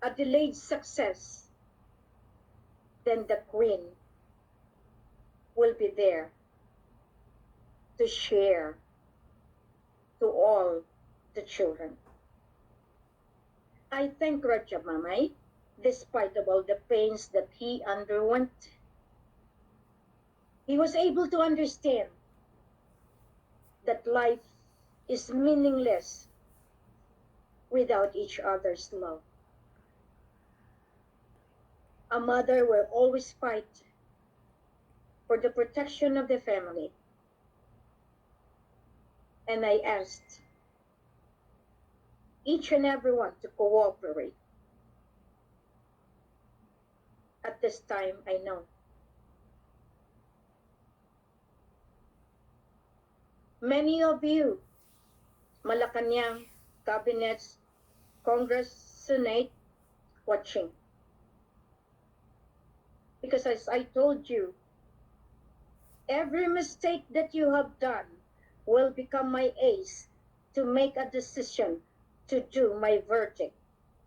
a delayed success, then the Queen will be there to share to all the children. I thank Raja Mamay, despite of all the pains that he underwent. He was able to understand that life is meaningless without each other's love. A mother will always fight for the protection of the family. And I asked each and everyone to cooperate. At this time, I know many of you, Malacanang, cabinets, Congress, Senate, watching. Because as I told you, every mistake that you have done will become my ace to make a decision to do my verdict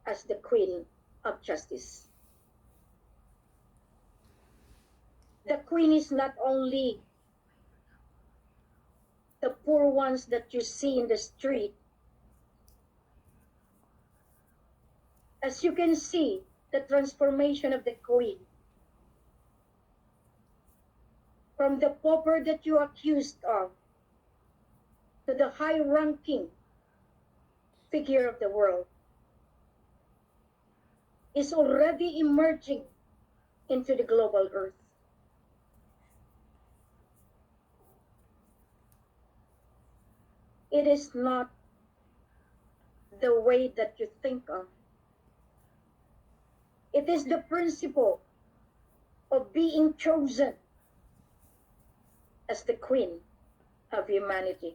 as the Queen of Justice. The Queen is not only the poor ones that you see in the street, as you can see, the transformation of the Queen. From the pauper that you accused of to the high-ranking figure of the world is already emerging into the global earth. It is not the way that you think of. It is the principle of being chosen as the Queen of humanity.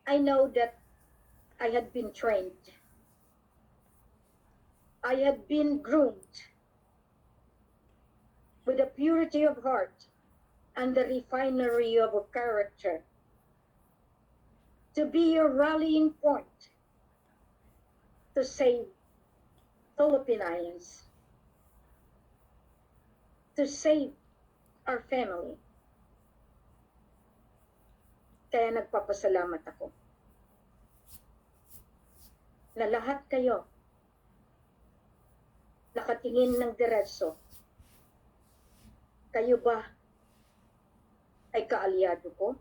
I know that I had been trained. I had been groomed with the purity of heart and the refinery of a character to be a rallying point to save Philippine Islands, to save our family. Kaya nagpapasalamat ako na lahat kayo nakatingin ng diretso. Kayo ba ay kaalyado ko?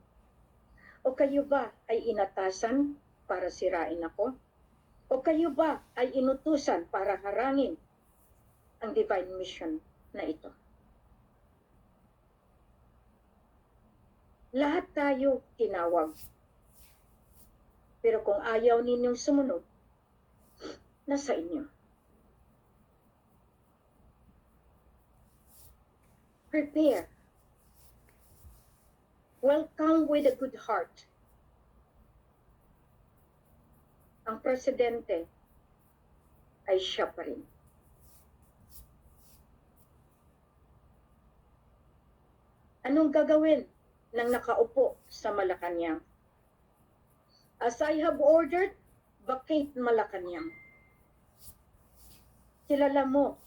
O kayo ba ay inatasan para sirain ako? O kayo ba ay inutusan para harangin ang divine mission na ito? Lahat tayo tinawag. Pero kung ayaw ninyong sumunod, nasa inyo. Prepare. Welcome with a good heart. Ang presidente ay siya pa rin. Anong gagawin ng nakaupo sa Malacanang? As I have ordered, vacate Malacanang. Kilala mo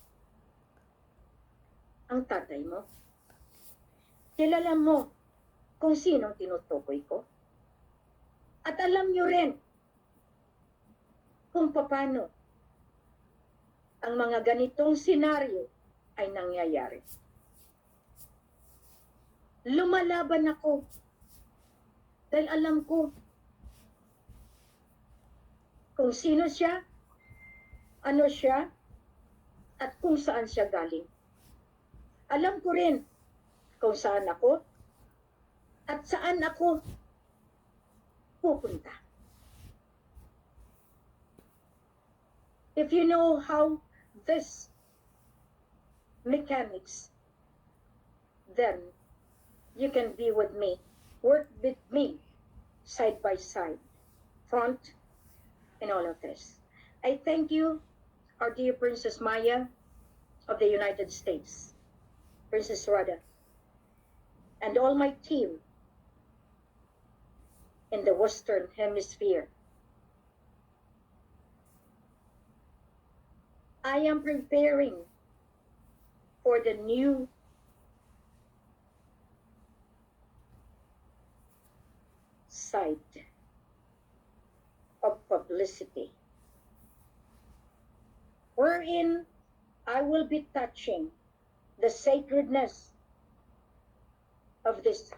ang tatay mo. Kilala mo kung sinong tinutukoy ko. At alam nyo rin kung paano ang mga ganitong senaryo ay nangyayari. Lumalaban ako dahil alam ko kung sino siya, ano siya, at kung saan siya galing. Alam ko rin kung saan ako at saan ako pupunta. If you know how this mechanics, then you can be with me, work with me, side by side, front in all of this. I thank you, our dear Princess Maya of the United States, Princess Rada, and all my team in the Western Hemisphere. I am preparing for the new side of publicity, wherein I will be touching the sacredness of this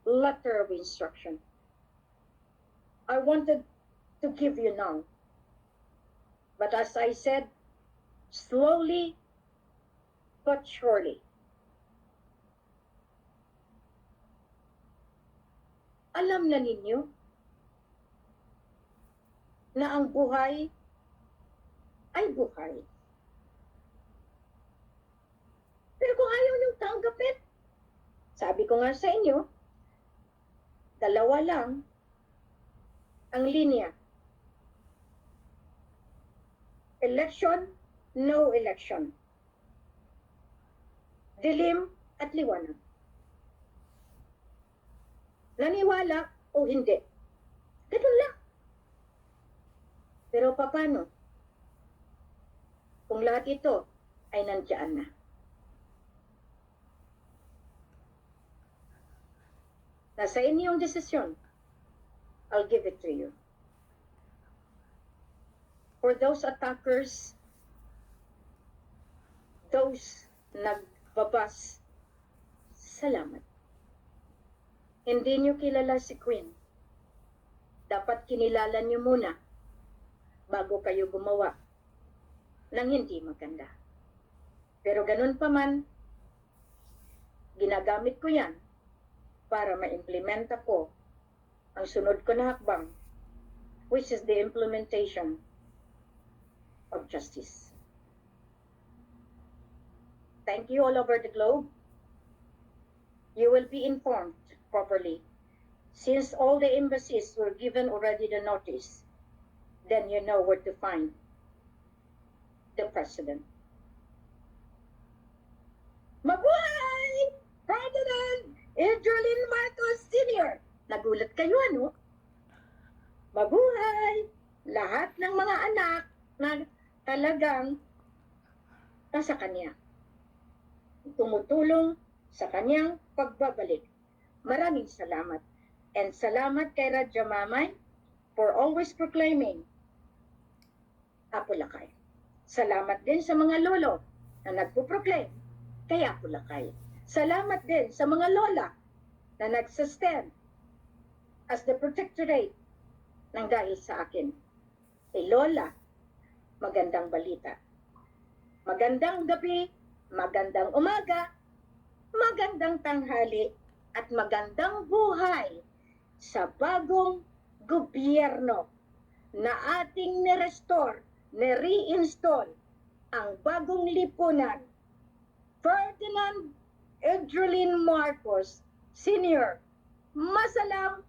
letter of instruction. I wanted to give you now, but as I said, slowly but surely. Alam na ninyo na ang buhay ay buhay. Pero kung ayaw niyong tanggapin, sabi ko nga sa inyo, dalawa lang ang linya. Election, no election. Dilim at liwanag. Naniwala o hindi. Ganun lang. Pero paano? Kung lahat ito ay nandiyan na. Nasa inyong desisyon. I'll give it to you. For those attackers, those nagbabas, salamat. Hindi niyo kilala si Queen. Dapat kinilala niyo muna bago kayo gumawa ng hindi maganda. Pero ganun pa man, ginagamit ko yan para ma-implementa ko ang sunod ko na hakbang, which is the implementation of justice. Thank you all over the globe. You will be informed properly. Since all the embassies were given already the notice, then you know where to find the president. Mabuhay! President Adrian Marcos Sr. Nagulat kayo, ano? Mabuhay! Lahat ng mga anak na talagang nasa kanya. Tumutulong sa kanyang pagbabalik. Maraming salamat. And salamat kay Radya Mamay for always proclaiming Apulakay. Salamat din sa mga lolo na nagpo-proclaim kay Apulakay. Salamat din sa mga lola na nagsustain as the protectorate ng dahil sa akin. Lola, magandang balita. Magandang gabi, magandang umaga, magandang tanghali, at magandang buhay sa bagong gobyerno na ating ni-restore, ni-reinstall ang bagong lipunan. Ferdinand Adrian Marcos Sr. Masalam